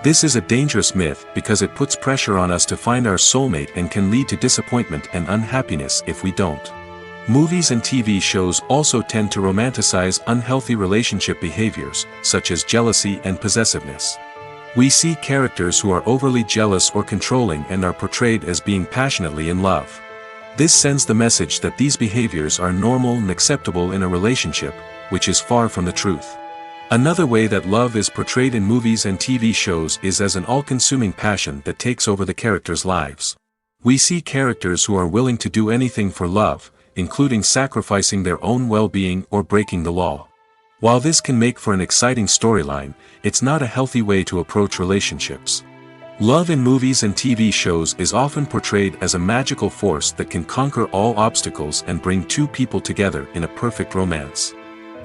This is a dangerous myth because it puts pressure on us to find our soulmate and can lead to disappointment and unhappiness if we don't. Movies and TV shows also tend to romanticize unhealthy relationship behaviors, such as jealousy and possessiveness. We see characters who are overly jealous or controlling and are portrayed as being passionately in love. This sends the message that these behaviors are normal and acceptable in a relationship, which is far from the truth. Another way that love is portrayed in movies and TV shows is as an all-consuming passion that takes over the characters' lives. We see characters who are willing to do anything for love, including sacrificing their own well-being or breaking the law. While this can make for an exciting storyline, it's not a healthy way to approach relationships. Love in movies and TV shows is often portrayed as a magical force that can conquer all obstacles and bring two people together in a perfect romance.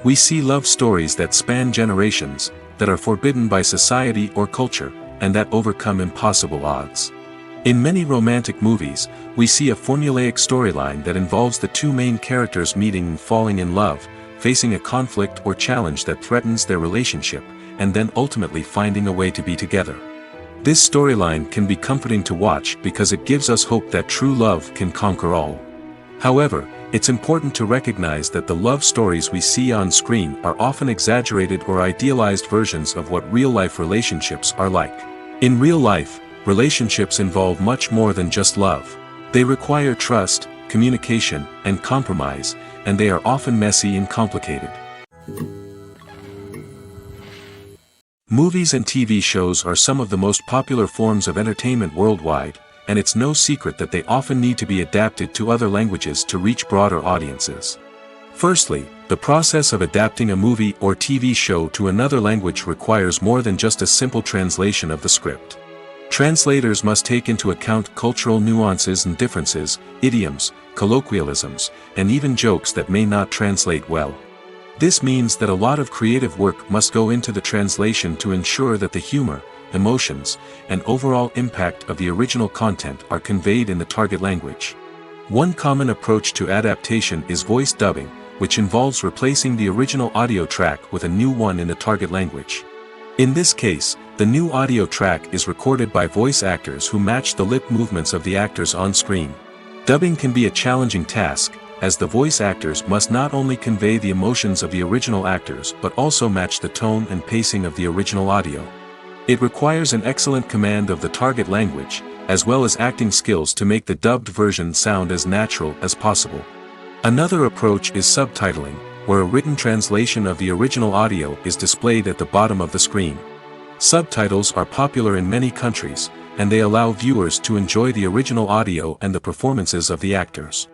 We see love stories that span generations, that are forbidden by society or culture, and that overcome impossible odds. In many romantic movies, we see a formulaic storyline that involves the two main characters meeting and falling in love, facing a conflict or challenge that threatens their relationship, and then ultimately finding a way to be together. This storyline can be comforting to watch because it gives us hope that true love can conquer all. However, it's important to recognize that the love stories we see on screen are often exaggerated or idealized versions of what real-life relationships are like. In real life, relationships involve much more than just love. They require trust, communication, and compromise, and they are often messy and complicated. Movies and TV shows are some of the most popular forms of entertainment worldwide, and it's no secret that they often need to be adapted to other languages to reach broader audiences. Firstly, the process of adapting a movie or TV show to another language requires more than just a simple translation of the script. Translators must take into account cultural nuances and differences, idioms, colloquialisms, and even jokes that may not translate well. This means that a lot of creative work must go into the translation to ensure that the humor, emotions, and overall impact of the original content are conveyed in the target language. One common approach to adaptation is voice dubbing, which involves replacing the original audio track with a new one in the target language. In this case, the new audio track is recorded by voice actors who match the lip movements of the actors on screen. Dubbing can be a challenging task, as the voice actors must not only convey the emotions of the original actors but also match the tone and pacing of the original audio. It requires an excellent command of the target language, as well as acting skills to make the dubbed version sound as natural as possible. Another approach is subtitling, where a written translation of the original audio is displayed at the bottom of the screen. Subtitles are popular in many countries, and they allow viewers to enjoy the original audio and the performances of the actors.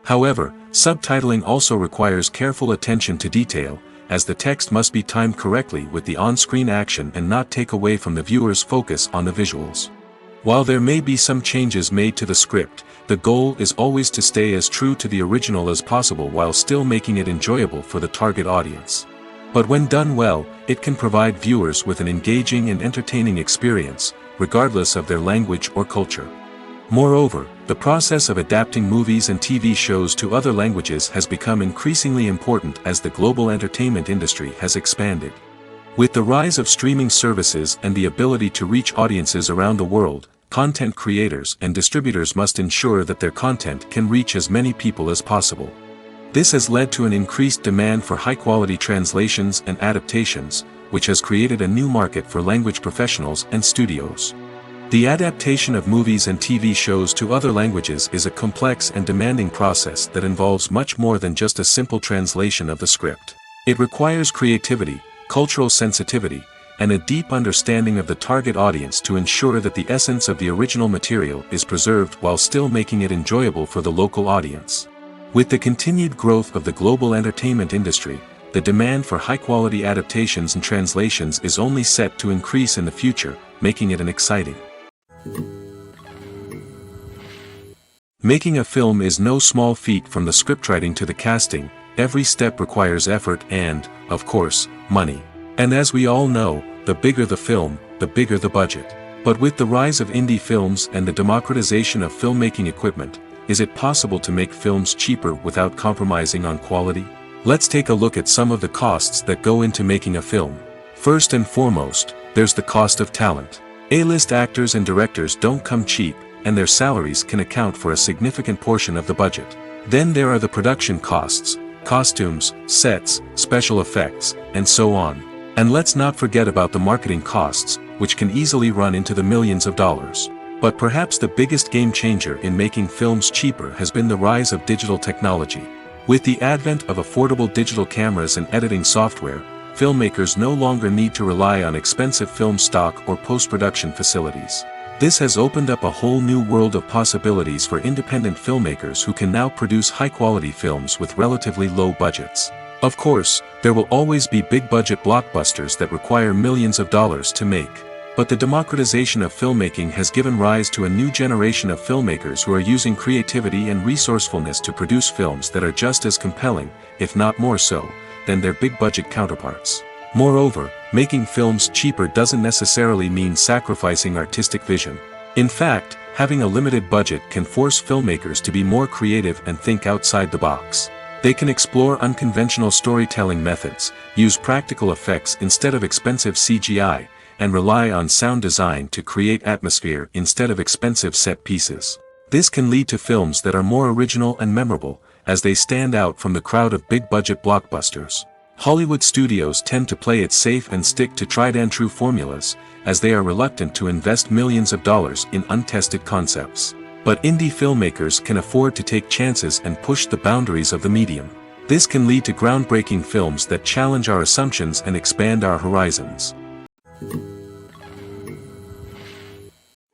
However, subtitling also requires careful attention to detail, as the text must be timed correctly with the on-screen action and not take away from the viewer's focus on the visuals. While there may be some changes made to the script, The goal is always to stay as true to the original as possible while still making it enjoyable for the target audience. But when done well, it can provide viewers with an engaging and entertaining experience, regardless of their language or culture. Moreover, the process of adapting movies and TV shows to other languages has become increasingly important as the global entertainment industry has expanded. With the rise of streaming services and the ability to reach audiences around the world, content creators and distributors must ensure that their content can reach as many people as possible. This has led to an increased demand for high-quality translations and adaptations, which has created a new market for language professionals and studios. The adaptation of movies and TV shows to other languages is a complex and demanding process that involves much more than just a simple translation of the script. It requires creativity, cultural sensitivity, and a deep understanding of the target audience to ensure that the essence of the original material is preserved while still making it enjoyable for the local audience. With the continued growth of the global entertainment industry, the demand for high-quality adaptations and translations is only set to increase in the future, making it an exciting. Making a film is no small feat. From the scriptwriting to the casting, every step requires effort and, of course, money. And as we all know, the bigger the film, the bigger the budget. But with the rise of indie films and the democratization of filmmaking equipment, is it possible to make films cheaper without compromising on quality? Let's take a look at some of the costs that go into making a film. First and foremost, there's the cost of talent. A-list actors and directors don't come cheap, and their salaries can account for a significant portion of the budget. Then there are the production costs, costumes, sets, special effects, and so on. And let's not forget about the marketing costs, which can easily run into the millions of dollars. But perhaps the biggest game changer in making films cheaper has been the rise of digital technology. With the advent of affordable digital cameras and editing software, filmmakers no longer need to rely on expensive film stock or post-production facilities. This has opened up a whole new world of possibilities for independent filmmakers who can now produce high-quality films with relatively low budgets. Of course, there will always be big-budget blockbusters that require millions of dollars to make. But the democratization of filmmaking has given rise to a new generation of filmmakers who are using creativity and resourcefulness to produce films that are just as compelling, if not more so, than their big-budget counterparts. Moreover, making films cheaper doesn't necessarily mean sacrificing artistic vision. In fact, having a limited budget can force filmmakers to be more creative and think outside the box. They can explore unconventional storytelling methods, use practical effects instead of expensive CGI, and rely on sound design to create atmosphere instead of expensive set pieces. This can lead to films that are more original and memorable, as they stand out from the crowd of big-budget blockbusters. Hollywood studios tend to play it safe and stick to tried-and-true formulas, as they are reluctant to invest millions of dollars in untested concepts. But indie filmmakers can afford to take chances and push the boundaries of the medium. This can lead to groundbreaking films that challenge our assumptions and expand our horizons.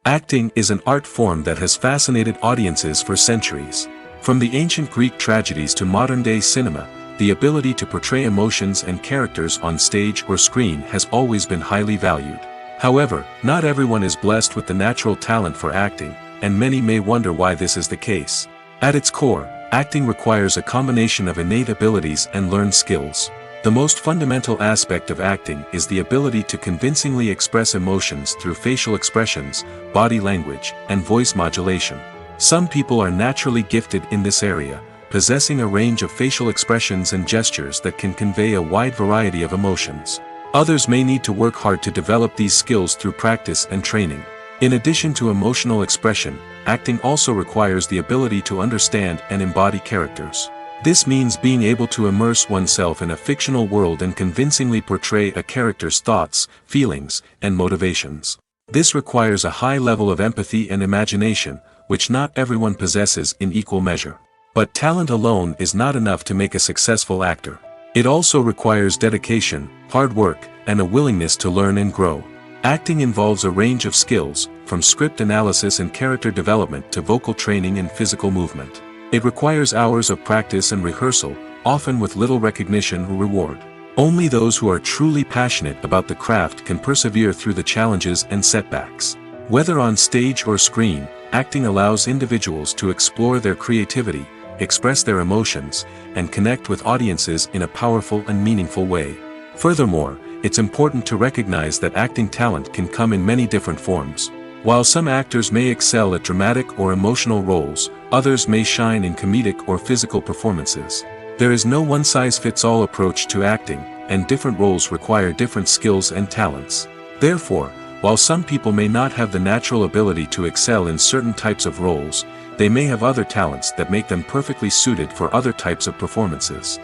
Acting is an art form that has fascinated audiences for centuries. From the ancient Greek tragedies to modern-day cinema, the ability to portray emotions and characters on stage or screen has always been highly valued. However, not everyone is blessed with the natural talent for acting, and many may wonder why this is the case. At its core, acting requires a combination of innate abilities and learned skills. The most fundamental aspect of acting is the ability to convincingly express emotions through facial expressions, body language, and voice modulation. Some people are naturally gifted in this area, possessing a range of facial expressions and gestures that can convey a wide variety of emotions. Others may need to work hard to develop these skills through practice and training. In addition to emotional expression, acting also requires the ability to understand and embody characters. This means being able to immerse oneself in a fictional world and convincingly portray a character's thoughts, feelings, and motivations. This requires a high level of empathy and imagination, which not everyone possesses in equal measure. But talent alone is not enough to make a successful actor. It also requires dedication, hard work, and a willingness to learn and grow. Acting involves a range of skills, from script analysis and character development to vocal training and physical movement. It requires hours of practice and rehearsal, often with little recognition or reward. Only those who are truly passionate about the craft can persevere through the challenges and setbacks. Whether on stage or screen, acting allows individuals to explore their creativity, express their emotions, and connect with audiences in a powerful and meaningful way. Furthermore, it's important to recognize that acting talent can come in many different forms. While some actors may excel at dramatic or emotional roles, others may shine in comedic or physical performances. There is no one-size-fits-all approach to acting, and different roles require different skills and talents. Therefore, while some people may not have the natural ability to excel in certain types of roles, they may have other talents that make them perfectly suited for other types of performances.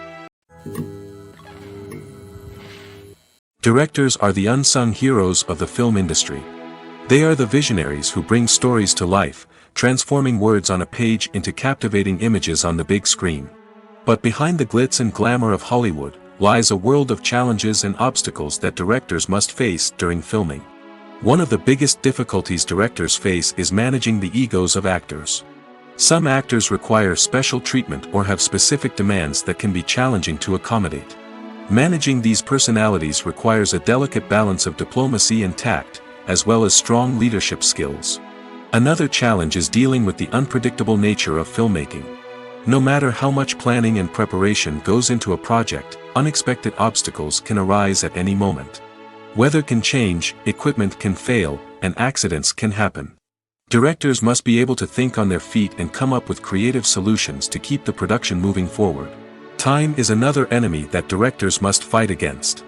Directors are the unsung heroes of the film industry. They are the visionaries who bring stories to life, transforming words on a page into captivating images on the big screen. But behind the glitz and glamour of Hollywood lies a world of challenges and obstacles that directors must face during filming. One of the biggest difficulties directors face is managing the egos of actors. Some actors require special treatment or have specific demands that can be challenging to accommodate. Managing these personalities requires a delicate balance of diplomacy and tact, as well as strong leadership skills. Another challenge is dealing with the unpredictable nature of filmmaking. No matter how much planning and preparation goes into a project, unexpected obstacles can arise at any moment. Weather can change, equipment can fail, and accidents can happen. Directors must be able to think on their feet and come up with creative solutions to keep the production moving forward. Time is another enemy that directors must fight against.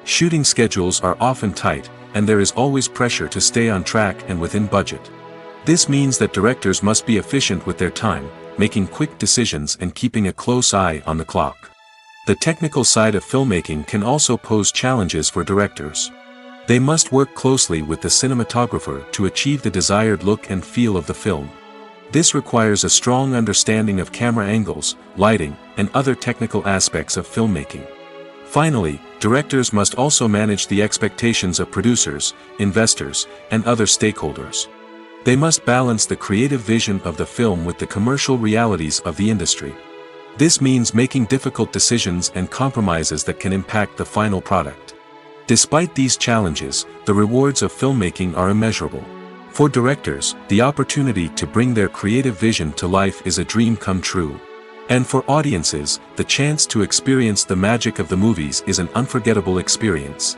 Shooting schedules are often tight, and there is always pressure to stay on track and within budget. This means that directors must be efficient with their time, making quick decisions and keeping a close eye on the clock. The technical side of filmmaking can also pose challenges for directors. They must work closely with the cinematographer to achieve the desired look and feel of the film. This requires a strong understanding of camera angles, lighting, and other technical aspects of filmmaking. Finally, directors must also manage the expectations of producers, investors, and other stakeholders. They must balance the creative vision of the film with the commercial realities of the industry. This means making difficult decisions and compromises that can impact the final product. Despite these challenges, the rewards of filmmaking are immeasurable. For directors, the opportunity to bring their creative vision to life is a dream come true. And for audiences, the chance to experience the magic of the movies is an unforgettable experience.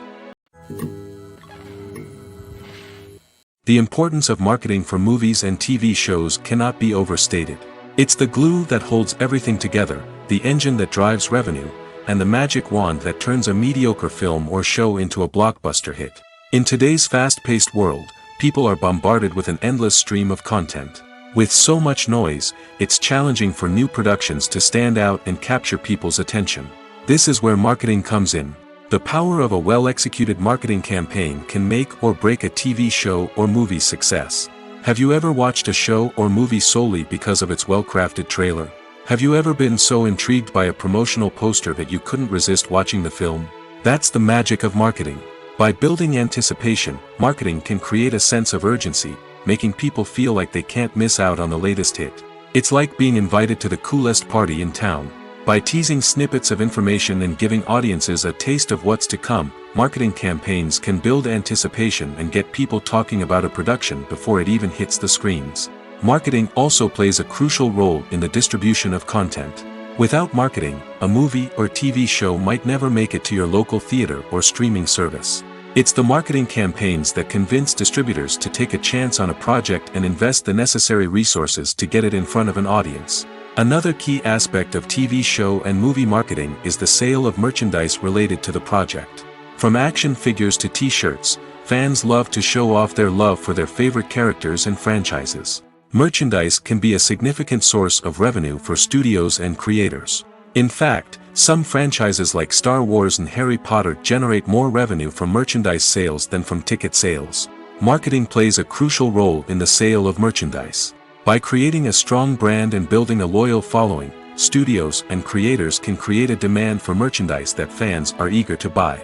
The importance of marketing for movies and TV shows cannot be overstated. It's the glue that holds everything together, the engine that drives revenue, and the magic wand that turns a mediocre film or show into a blockbuster hit. In today's fast-paced world, people are bombarded with an endless stream of content. With so much noise, it's challenging for new productions to stand out and capture people's attention. This is where marketing comes in. The power of a well-executed marketing campaign can make or break a TV show or movie's success. Have you ever watched a show or movie solely because of its well-crafted trailer? Have you ever been so intrigued by a promotional poster that you couldn't resist watching the film? That's the magic of marketing. By building anticipation, marketing can create a sense of urgency, making people feel like they can't miss out on the latest hit. It's like being invited to the coolest party in town. By teasing snippets of information and giving audiences a taste of what's to come, marketing campaigns can build anticipation and get people talking about a production before it even hits the screens. Marketing also plays a crucial role in the distribution of content. Without marketing, a movie or TV show might never make it to your local theater or streaming service. It's the marketing campaigns that convince distributors to take a chance on a project and invest the necessary resources to get it in front of an audience. Another key aspect of TV show and movie marketing is the sale of merchandise related to the project. From action figures to t-shirts, fans love to show off their love for their favorite characters and franchises. Merchandise can be a significant source of revenue for studios and creators. In fact, some franchises like Star Wars and Harry Potter generate more revenue from merchandise sales than from ticket sales. Marketing plays a crucial role in the sale of merchandise. By creating a strong brand and building a loyal following, studios and creators can create a demand for merchandise that fans are eager to buy.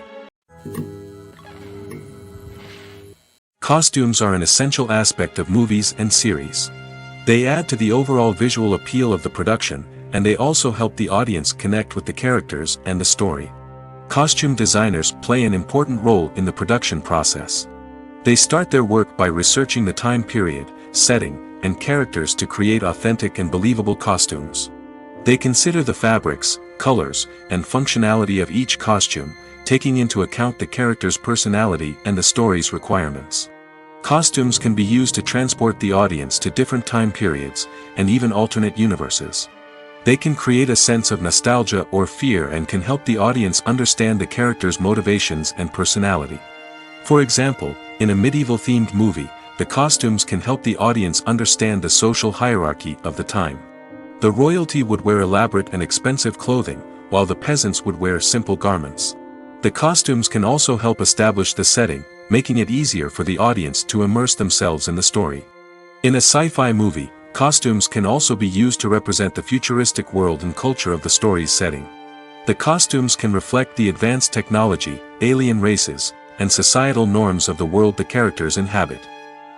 Costumes are an essential aspect of movies and series. They add to the overall visual appeal of the production, and they also help the audience connect with the characters and the story. Costume designers play an important role in the production process. They start their work by researching the time period, setting, and characters to create authentic and believable costumes. They consider the fabrics, colors, and functionality of each costume, taking into account the character's personality and the story's requirements. Costumes can be used to transport the audience to different time periods, and even alternate universes. They can create a sense of nostalgia or fear and can help the audience understand the character's motivations and personality. For example, in a medieval-themed movie, the costumes can help the audience understand the social hierarchy of the time. The royalty would wear elaborate and expensive clothing, while the peasants would wear simple garments. The costumes can also help establish the setting, making it easier for the audience to immerse themselves in the story. In a sci-fi movie, costumes can also be used to represent the futuristic world and culture of the story's setting. The costumes can reflect the advanced technology, alien races, and societal norms of the world the characters inhabit.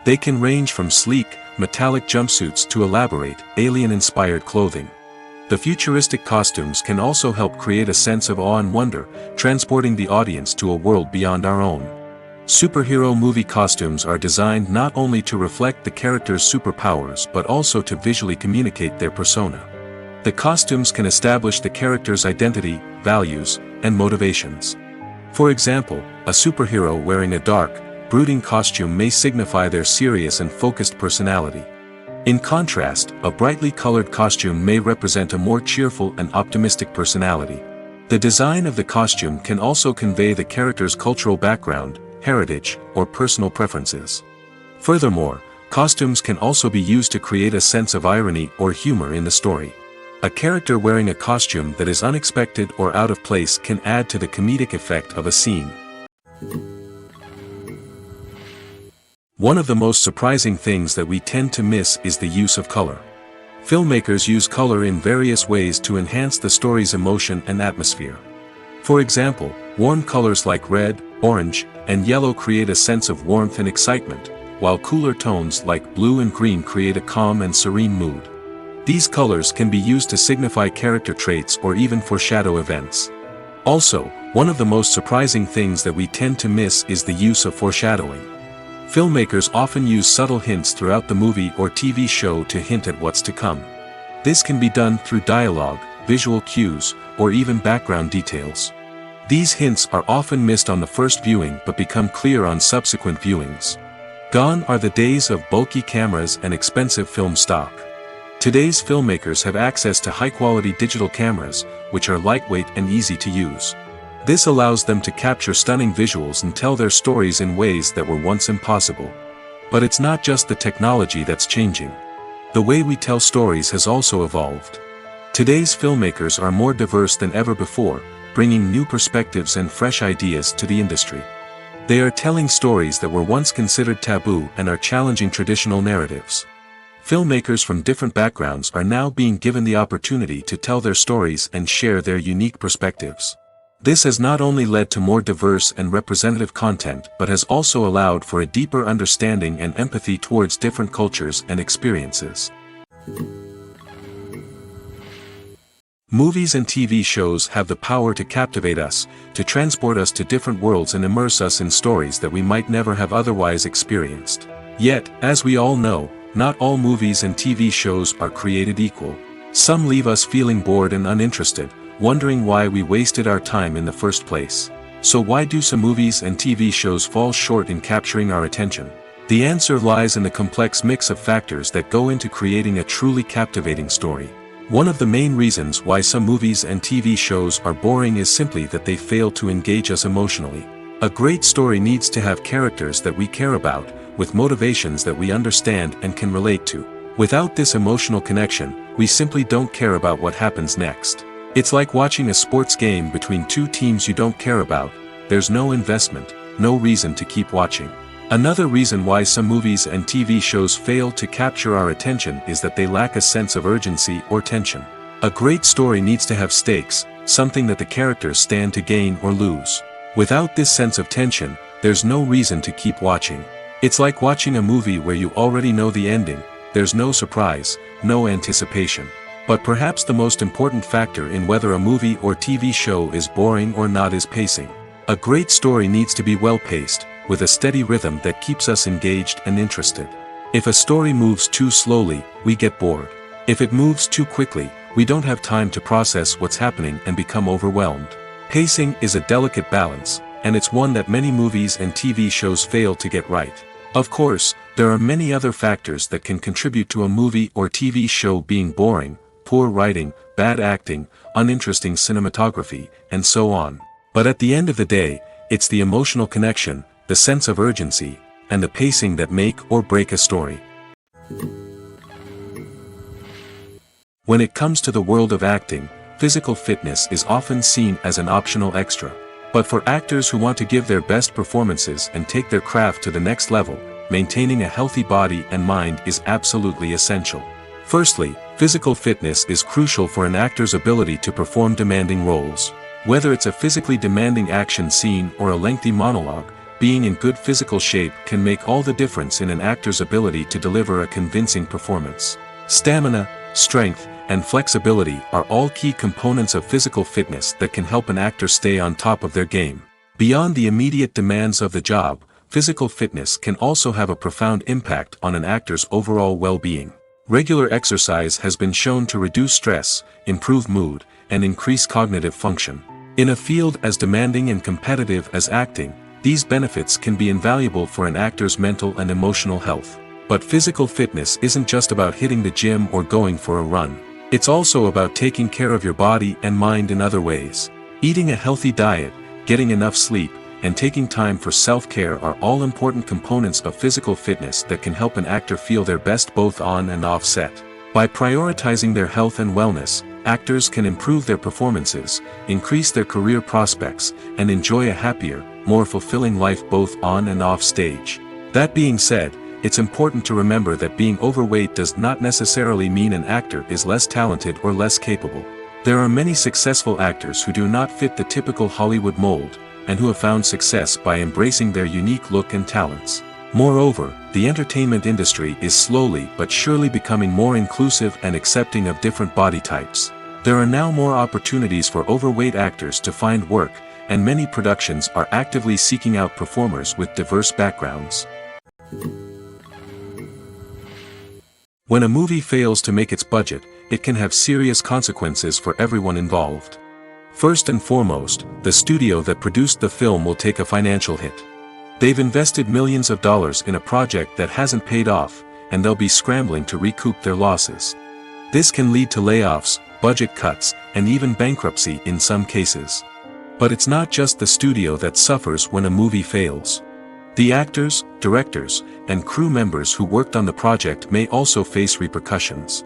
They can range from sleek, metallic jumpsuits to elaborate, alien-inspired clothing. The futuristic costumes can also help create a sense of awe and wonder, transporting the audience to a world beyond our own. Superhero movie costumes are designed not only to reflect the character's superpowers but also to visually communicate their persona. The costumes can establish the character's identity, values, and motivations. For example, a superhero wearing a dark, brooding costume may signify their serious and focused personality. In contrast, a brightly colored costume may represent a more cheerful and optimistic personality. The design of the costume can also convey the character's cultural background, heritage, or personal preferences. Furthermore, costumes can also be used to create a sense of irony or humor in the story. A character wearing a costume that is unexpected or out of place can add to the comedic effect of a scene. One of the most surprising things that we tend to miss is the use of color. Filmmakers use color in various ways to enhance the story's emotion and atmosphere. For example, warm colors like red, orange, and yellow create a sense of warmth and excitement, while cooler tones like blue and green create a calm and serene mood. These colors can be used to signify character traits or even foreshadow events. Also, one of the most surprising things that we tend to miss is the use of foreshadowing. Filmmakers often use subtle hints throughout the movie or TV show to hint at what's to come. This can be done through dialogue, visual cues, or even background details. These hints are often missed on the first viewing but become clear on subsequent viewings. Gone are the days of bulky cameras and expensive film stock. Today's filmmakers have access to high-quality digital cameras, which are lightweight and easy to use. This allows them to capture stunning visuals and tell their stories in ways that were once impossible. But it's not just the technology that's changing. The way we tell stories has also evolved. Today's filmmakers are more diverse than ever before, bringing new perspectives and fresh ideas to the industry. They are telling stories that were once considered taboo and are challenging traditional narratives. Filmmakers from different backgrounds are now being given the opportunity to tell their stories and share their unique perspectives. This has not only led to more diverse and representative content but has also allowed for a deeper understanding and empathy towards different cultures and experiences. Movies and TV shows have the power to captivate us, to transport us to different worlds and immerse us in stories that we might never have otherwise experienced. Yet, as we all know, not all movies and TV shows are created equal. Some leave us feeling bored and uninterested, wondering why we wasted our time in the first place. So why do some movies and TV shows fall short in capturing our attention? The answer lies in the complex mix of factors that go into creating a truly captivating story. One of the main reasons why some movies and TV shows are boring is simply that they fail to engage us emotionally. A great story needs to have characters that we care about, with motivations that we understand and can relate to. Without this emotional connection, we simply don't care about what happens next. It's like watching a sports game between two teams you don't care about. There's no investment, no reason to keep watching. Another reason why some movies and TV shows fail to capture our attention is that they lack a sense of urgency or tension. A great story needs to have stakes, something that the characters stand to gain or lose. Without this sense of tension, there's no reason to keep watching. It's like watching a movie where you already know the ending. There's no surprise, no anticipation. But perhaps the most important factor in whether a movie or TV show is boring or not is pacing. A great story needs to be well paced, with a steady rhythm that keeps us engaged and interested. If a story moves too slowly, we get bored. If it moves too quickly, we don't have time to process what's happening and become overwhelmed. Pacing is a delicate balance, and it's one that many movies and TV shows fail to get right. Of course, there are many other factors that can contribute to a movie or TV show being boring: poor writing, bad acting, uninteresting cinematography, and so on. But at the end of the day, it's the emotional connection, the sense of urgency, and the pacing that make or break a story. When it comes to the world of acting, physical fitness is often seen as an optional extra. But for actors who want to give their best performances and take their craft to the next level, maintaining a healthy body and mind is absolutely essential. Firstly, physical fitness is crucial for an actor's ability to perform demanding roles. Whether it's a physically demanding action scene or a lengthy monologue, being in good physical shape can make all the difference in an actor's ability to deliver a convincing performance. Stamina, strength, and flexibility are all key components of physical fitness that can help an actor stay on top of their game. Beyond the immediate demands of the job, physical fitness can also have a profound impact on an actor's overall well-being. Regular exercise has been shown to reduce stress, improve mood, and increase cognitive function. In a field as demanding and competitive as acting, these benefits can be invaluable for an actor's mental and emotional health. But physical fitness isn't just about hitting the gym or going for a run. It's also about taking care of your body and mind in other ways. Eating a healthy diet, getting enough sleep, and taking time for self-care are all important components of physical fitness that can help an actor feel their best both on and off set. By prioritizing their health and wellness, actors can improve their performances, increase their career prospects, and enjoy a happier, more fulfilling life both on and off stage. That being said, it's important to remember that being overweight does not necessarily mean an actor is less talented or less capable. There are many successful actors who do not fit the typical Hollywood mold, and who have found success by embracing their unique look and talents. Moreover, the entertainment industry is slowly but surely becoming more inclusive and accepting of different body types. There are now more opportunities for overweight actors to find work, and many productions are actively seeking out performers with diverse backgrounds. When a movie fails to make its budget, it can have serious consequences for everyone involved. First and foremost, the studio that produced the film will take a financial hit. They've invested millions of dollars in a project that hasn't paid off, and they'll be scrambling to recoup their losses. This can lead to layoffs, budget cuts, and even bankruptcy in some cases. But it's not just the studio that suffers when a movie fails. The actors, directors, and crew members who worked on the project may also face repercussions.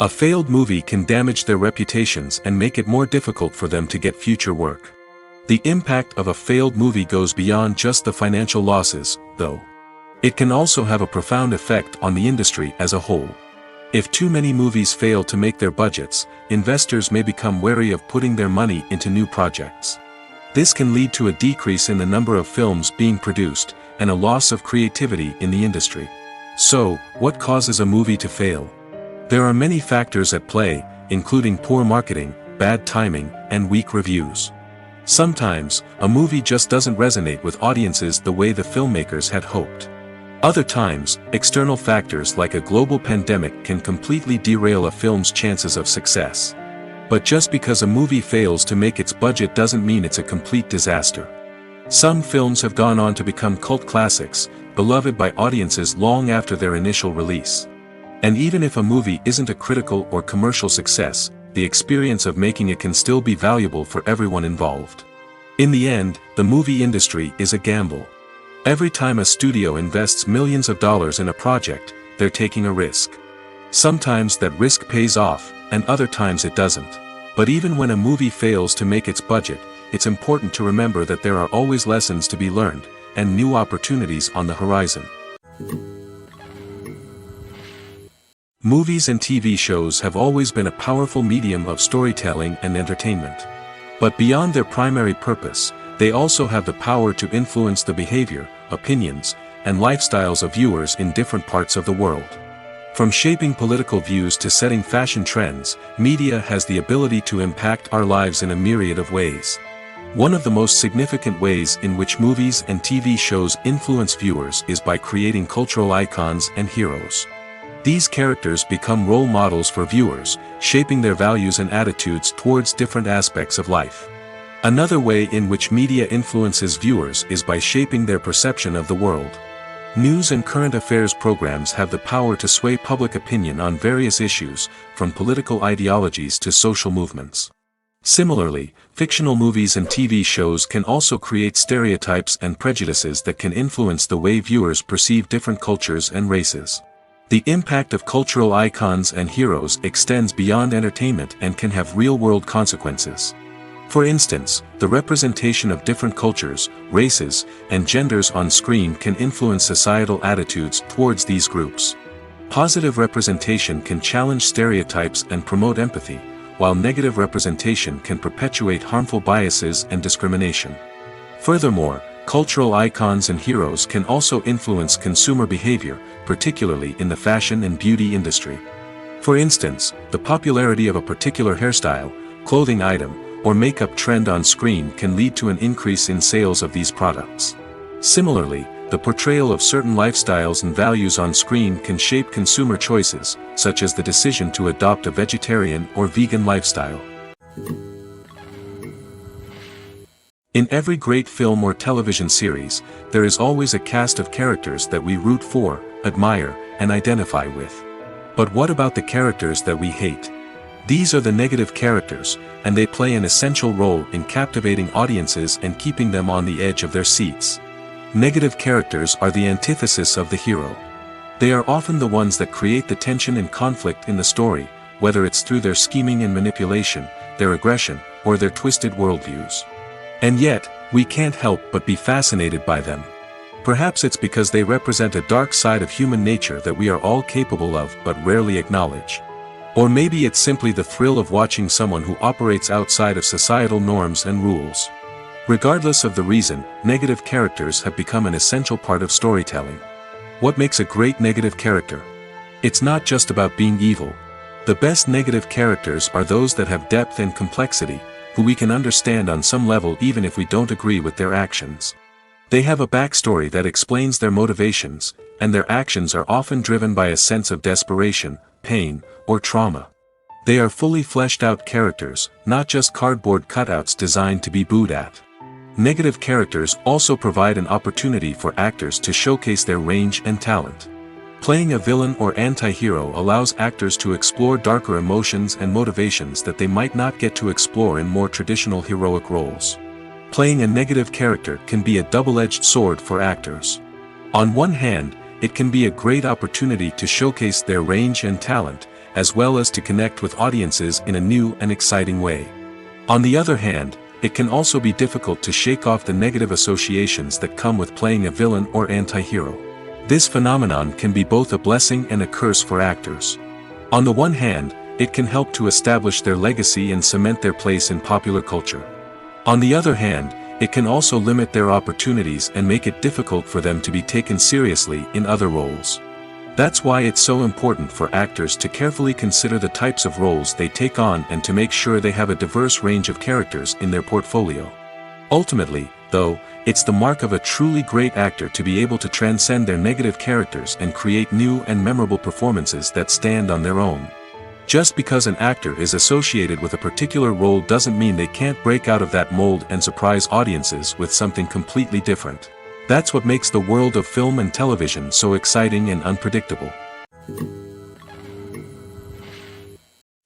A failed movie can damage their reputations and make it more difficult for them to get future work. The impact of a failed movie goes beyond just the financial losses, though. It can also have a profound effect on the industry as a whole. If too many movies fail to make their budgets, investors may become wary of putting their money into new projects. This can lead to a decrease in the number of films being produced, and a loss of creativity in the industry. So, what causes a movie to fail? There are many factors at play, including poor marketing, bad timing, and weak reviews. Sometimes, a movie just doesn't resonate with audiences the way the filmmakers had hoped. Other times, external factors like a global pandemic can completely derail a film's chances of success. But just because a movie fails to make its budget doesn't mean it's a complete disaster. Some films have gone on to become cult classics, beloved by audiences long after their initial release. And even if a movie isn't a critical or commercial success, the experience of making it can still be valuable for everyone involved. In the end, the movie industry is a gamble. Every time a studio invests millions of dollars in a project, they're taking a risk. Sometimes that risk pays off, and other times it doesn't. But even when a movie fails to make its budget, it's important to remember that there are always lessons to be learned, and new opportunities on the horizon. Movies and TV shows have always been a powerful medium of storytelling and entertainment. But beyond their primary purpose, they also have the power to influence the behavior, opinions, and lifestyles of viewers in different parts of the world. From shaping political views to setting fashion trends, media has the ability to impact our lives in a myriad of ways. One of the most significant ways in which movies and TV shows influence viewers is by creating cultural icons and heroes. These characters become role models for viewers, shaping their values and attitudes towards different aspects of life. Another way in which media influences viewers is by shaping their perception of the world. News and current affairs programs have the power to sway public opinion on various issues, from political ideologies to social movements. Similarly, fictional movies and TV shows can also create stereotypes and prejudices that can influence the way viewers perceive different cultures and races. The impact of cultural icons and heroes extends beyond entertainment and can have real-world consequences. For instance, the representation of different cultures, races, and genders on screen can influence societal attitudes towards these groups. Positive representation can challenge stereotypes and promote empathy, while negative representation can perpetuate harmful biases and discrimination. Furthermore, cultural icons and heroes can also influence consumer behavior, particularly in the fashion and beauty industry. For instance, the popularity of a particular hairstyle, clothing item, or makeup trend on screen can lead to an increase in sales of these products. Similarly, the portrayal of certain lifestyles and values on screen can shape consumer choices, such as the decision to adopt a vegetarian or vegan lifestyle. In every great film or television series, there is always a cast of characters that we root for, admire, and identify with. But what about the characters that we hate? These are the negative characters, and they play an essential role in captivating audiences and keeping them on the edge of their seats. Negative characters are the antithesis of the hero. They are often the ones that create the tension and conflict in the story, whether it's through their scheming and manipulation, their aggression, or their twisted worldviews. And yet, we can't help but be fascinated by them. Perhaps it's because they represent a dark side of human nature that we are all capable of but rarely acknowledge. Or maybe it's simply the thrill of watching someone who operates outside of societal norms and rules. Regardless of the reason, negative characters have become an essential part of storytelling. What makes a great negative character? It's not just about being evil. The best negative characters are those that have depth and complexity, who we can understand on some level even if we don't agree with their actions. They have a backstory that explains their motivations, and their actions are often driven by a sense of desperation, pain, or trauma. They are fully fleshed out characters, not just cardboard cutouts designed to be booed at. Negative characters also provide an opportunity for actors to showcase their range and talent. Playing a villain or anti-hero allows actors to explore darker emotions and motivations that they might not get to explore in more traditional heroic roles. Playing a negative character can be a double-edged sword for actors. On one hand, it can be a great opportunity to showcase their range and talent, as well as to connect with audiences in a new and exciting way. On the other hand, it can also be difficult to shake off the negative associations that come with playing a villain or anti-hero. This phenomenon can be both a blessing and a curse for actors. On the one hand, it can help to establish their legacy and cement their place in popular culture. On the other hand, it can also limit their opportunities and make it difficult for them to be taken seriously in other roles. That's why it's so important for actors to carefully consider the types of roles they take on and to make sure they have a diverse range of characters in their portfolio. Ultimately, though, it's the mark of a truly great actor to be able to transcend their negative characters and create new and memorable performances that stand on their own. Just because an actor is associated with a particular role doesn't mean they can't break out of that mold and surprise audiences with something completely different. That's what makes the world of film and television so exciting and unpredictable.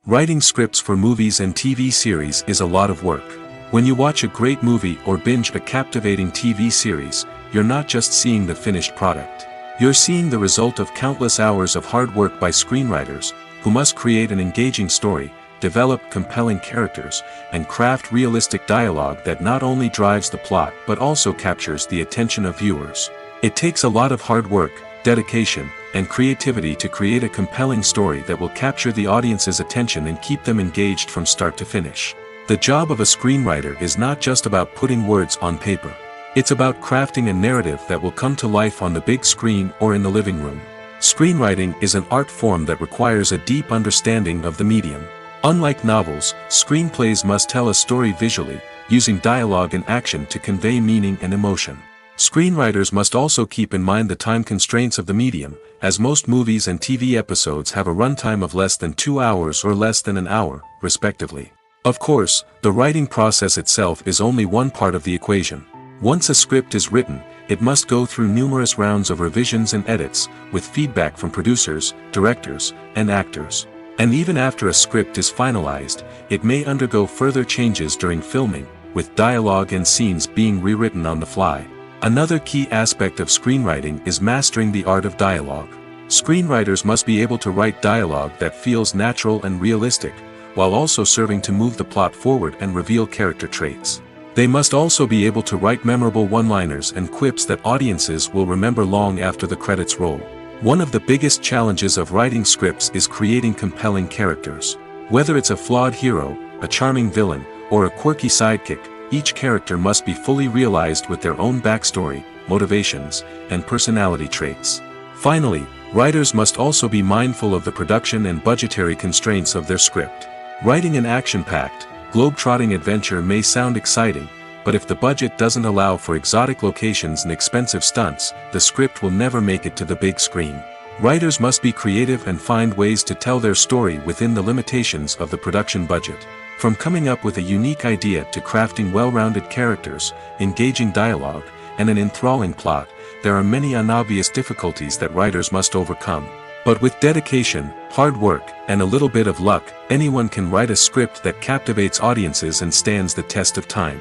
Writing scripts for movies and TV series is a lot of work. When you watch a great movie or binge a captivating TV series, you're not just seeing the finished product. You're seeing the result of countless hours of hard work by screenwriters, who must create an engaging story, develop compelling characters, and craft realistic dialogue that not only drives the plot but also captures the attention of viewers. It takes a lot of hard work, dedication, and creativity to create a compelling story that will capture the audience's attention and keep them engaged from start to finish. The job of a screenwriter is not just about putting words on paper. It's about crafting a narrative that will come to life on the big screen or in the living room. Screenwriting is an art form that requires a deep understanding of the medium. Unlike novels, screenplays must tell a story visually, using dialogue and action to convey meaning and emotion. Screenwriters must also keep in mind the time constraints of the medium, as most movies and TV episodes have a runtime of less than 2 hours or less than an hour, respectively. Of course, the writing process itself is only one part of the equation. Once a script is written, it must go through numerous rounds of revisions and edits, with feedback from producers, directors, and actors. And even after a script is finalized, it may undergo further changes during filming, with dialogue and scenes being rewritten on the fly. Another key aspect of screenwriting is mastering the art of dialogue. Screenwriters must be able to write dialogue that feels natural and realistic, while also serving to move the plot forward and reveal character traits. They must also be able to write memorable one-liners and quips that audiences will remember long after the credits roll. One of the biggest challenges of writing scripts is creating compelling characters. Whether it's a flawed hero, a charming villain, or a quirky sidekick, each character must be fully realized with their own backstory, motivations, and personality traits. Finally, writers must also be mindful of the production and budgetary constraints of their script. Writing an action-packed, globe-trotting adventure may sound exciting, but if the budget doesn't allow for exotic locations and expensive stunts, the script will never make it to the big screen. Writers must be creative and find ways to tell their story within the limitations of the production budget. From coming up with a unique idea to crafting well-rounded characters, engaging dialogue, and an enthralling plot, there are many unobvious difficulties that writers must overcome. But with dedication, hard work, and a little bit of luck, anyone can write a script that captivates audiences and stands the test of time.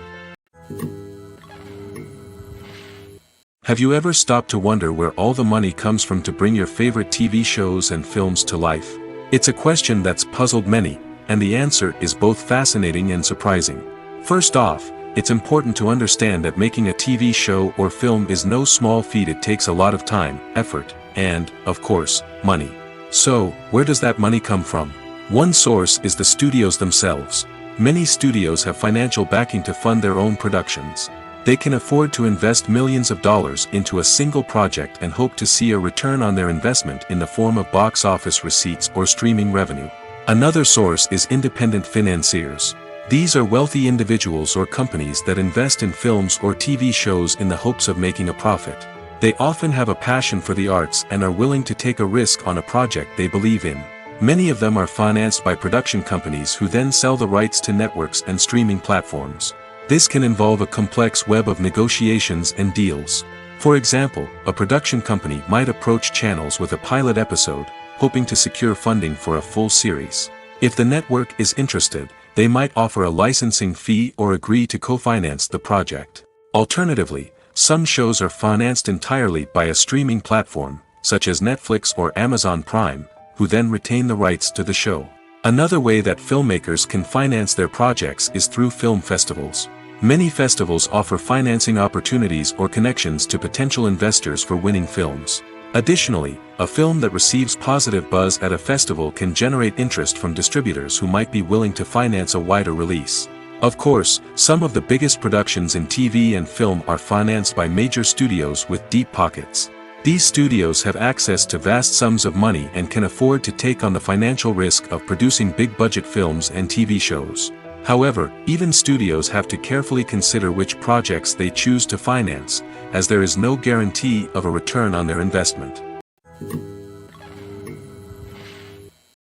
Have you ever stopped to wonder where all the money comes from to bring your favorite TV shows and films to life? It's a question that's puzzled many, and the answer is both fascinating and surprising. First off, it's important to understand that making a TV show or film is no small feat. It takes a lot of time, effort, and, of course, money. So, where does that money come from? One source is the studios themselves. Many studios have financial backing to fund their own productions. They can afford to invest millions of dollars into a single project and hope to see a return on their investment in the form of box office receipts or streaming revenue. Another source is independent financiers. These are wealthy individuals or companies that invest in films or TV shows in the hopes of making a profit. They often have a passion for the arts and are willing to take a risk on a project they believe in. Many of them are financed by production companies who then sell the rights to networks and streaming platforms. This can involve a complex web of negotiations and deals. For example, a production company might approach channels with a pilot episode, hoping to secure funding for a full series. If the network is interested, they might offer a licensing fee or agree to co-finance the project. Alternatively, some shows are financed entirely by a streaming platform, such as Netflix or Amazon Prime, who then retain the rights to the show. Another way that filmmakers can finance their projects is through film festivals. Many festivals offer financing opportunities or connections to potential investors for winning films. Additionally, a film that receives positive buzz at a festival can generate interest from distributors who might be willing to finance a wider release. Of course, some of the biggest productions in TV and film are financed by major studios with deep pockets. These studios have access to vast sums of money and can afford to take on the financial risk of producing big-budget films and TV shows. However, even studios have to carefully consider which projects they choose to finance, as there is no guarantee of a return on their investment.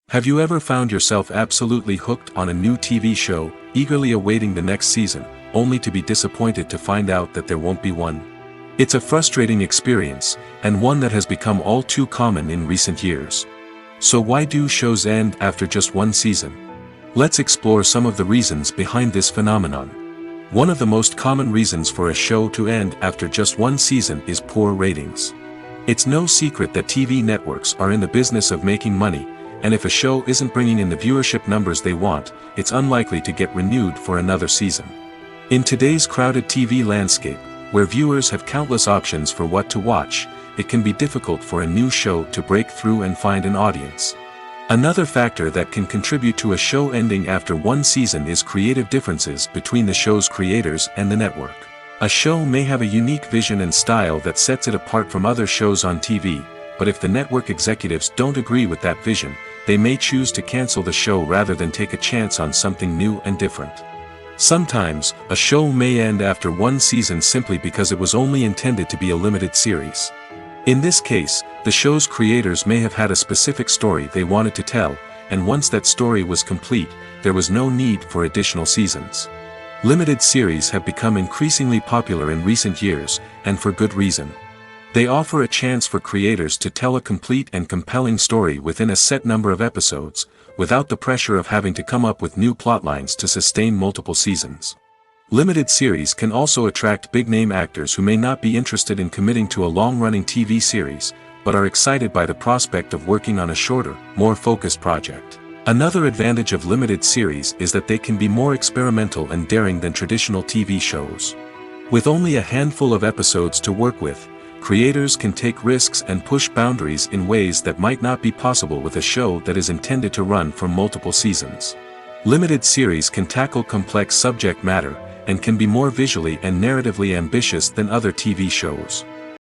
Have you ever found yourself absolutely hooked on a new TV show, eagerly awaiting the next season, only to be disappointed to find out that there won't be one? It's a frustrating experience, and one that has become all too common in recent years. So why do shows end after just one season? Let's explore some of the reasons behind this phenomenon. One of the most common reasons for a show to end after just one season is poor ratings. It's no secret that TV networks are in the business of making money, and if a show isn't bringing in the viewership numbers they want, it's unlikely to get renewed for another season. In today's crowded TV landscape, where viewers have countless options for what to watch, it can be difficult for a new show to break through and find an audience. Another factor that can contribute to a show ending after one season is creative differences between the show's creators and the network. A show may have a unique vision and style that sets it apart from other shows on TV, but if the network executives don't agree with that vision, they may choose to cancel the show rather than take a chance on something new and different. Sometimes, a show may end after one season simply because it was only intended to be a limited series. In this case, the show's creators may have had a specific story they wanted to tell, and once that story was complete, there was no need for additional seasons. Limited series have become increasingly popular in recent years, and for good reason. They offer a chance for creators to tell a complete and compelling story within a set number of episodes, without the pressure of having to come up with new plotlines to sustain multiple seasons. Limited series can also attract big-name actors who may not be interested in committing to a long-running TV series, but are excited by the prospect of working on a shorter, more focused project. Another advantage of limited series is that they can be more experimental and daring than traditional TV shows. With only a handful of episodes to work with, creators can take risks and push boundaries in ways that might not be possible with a show that is intended to run for multiple seasons. Limited series can tackle complex subject matter, and can be more visually and narratively ambitious than other TV shows.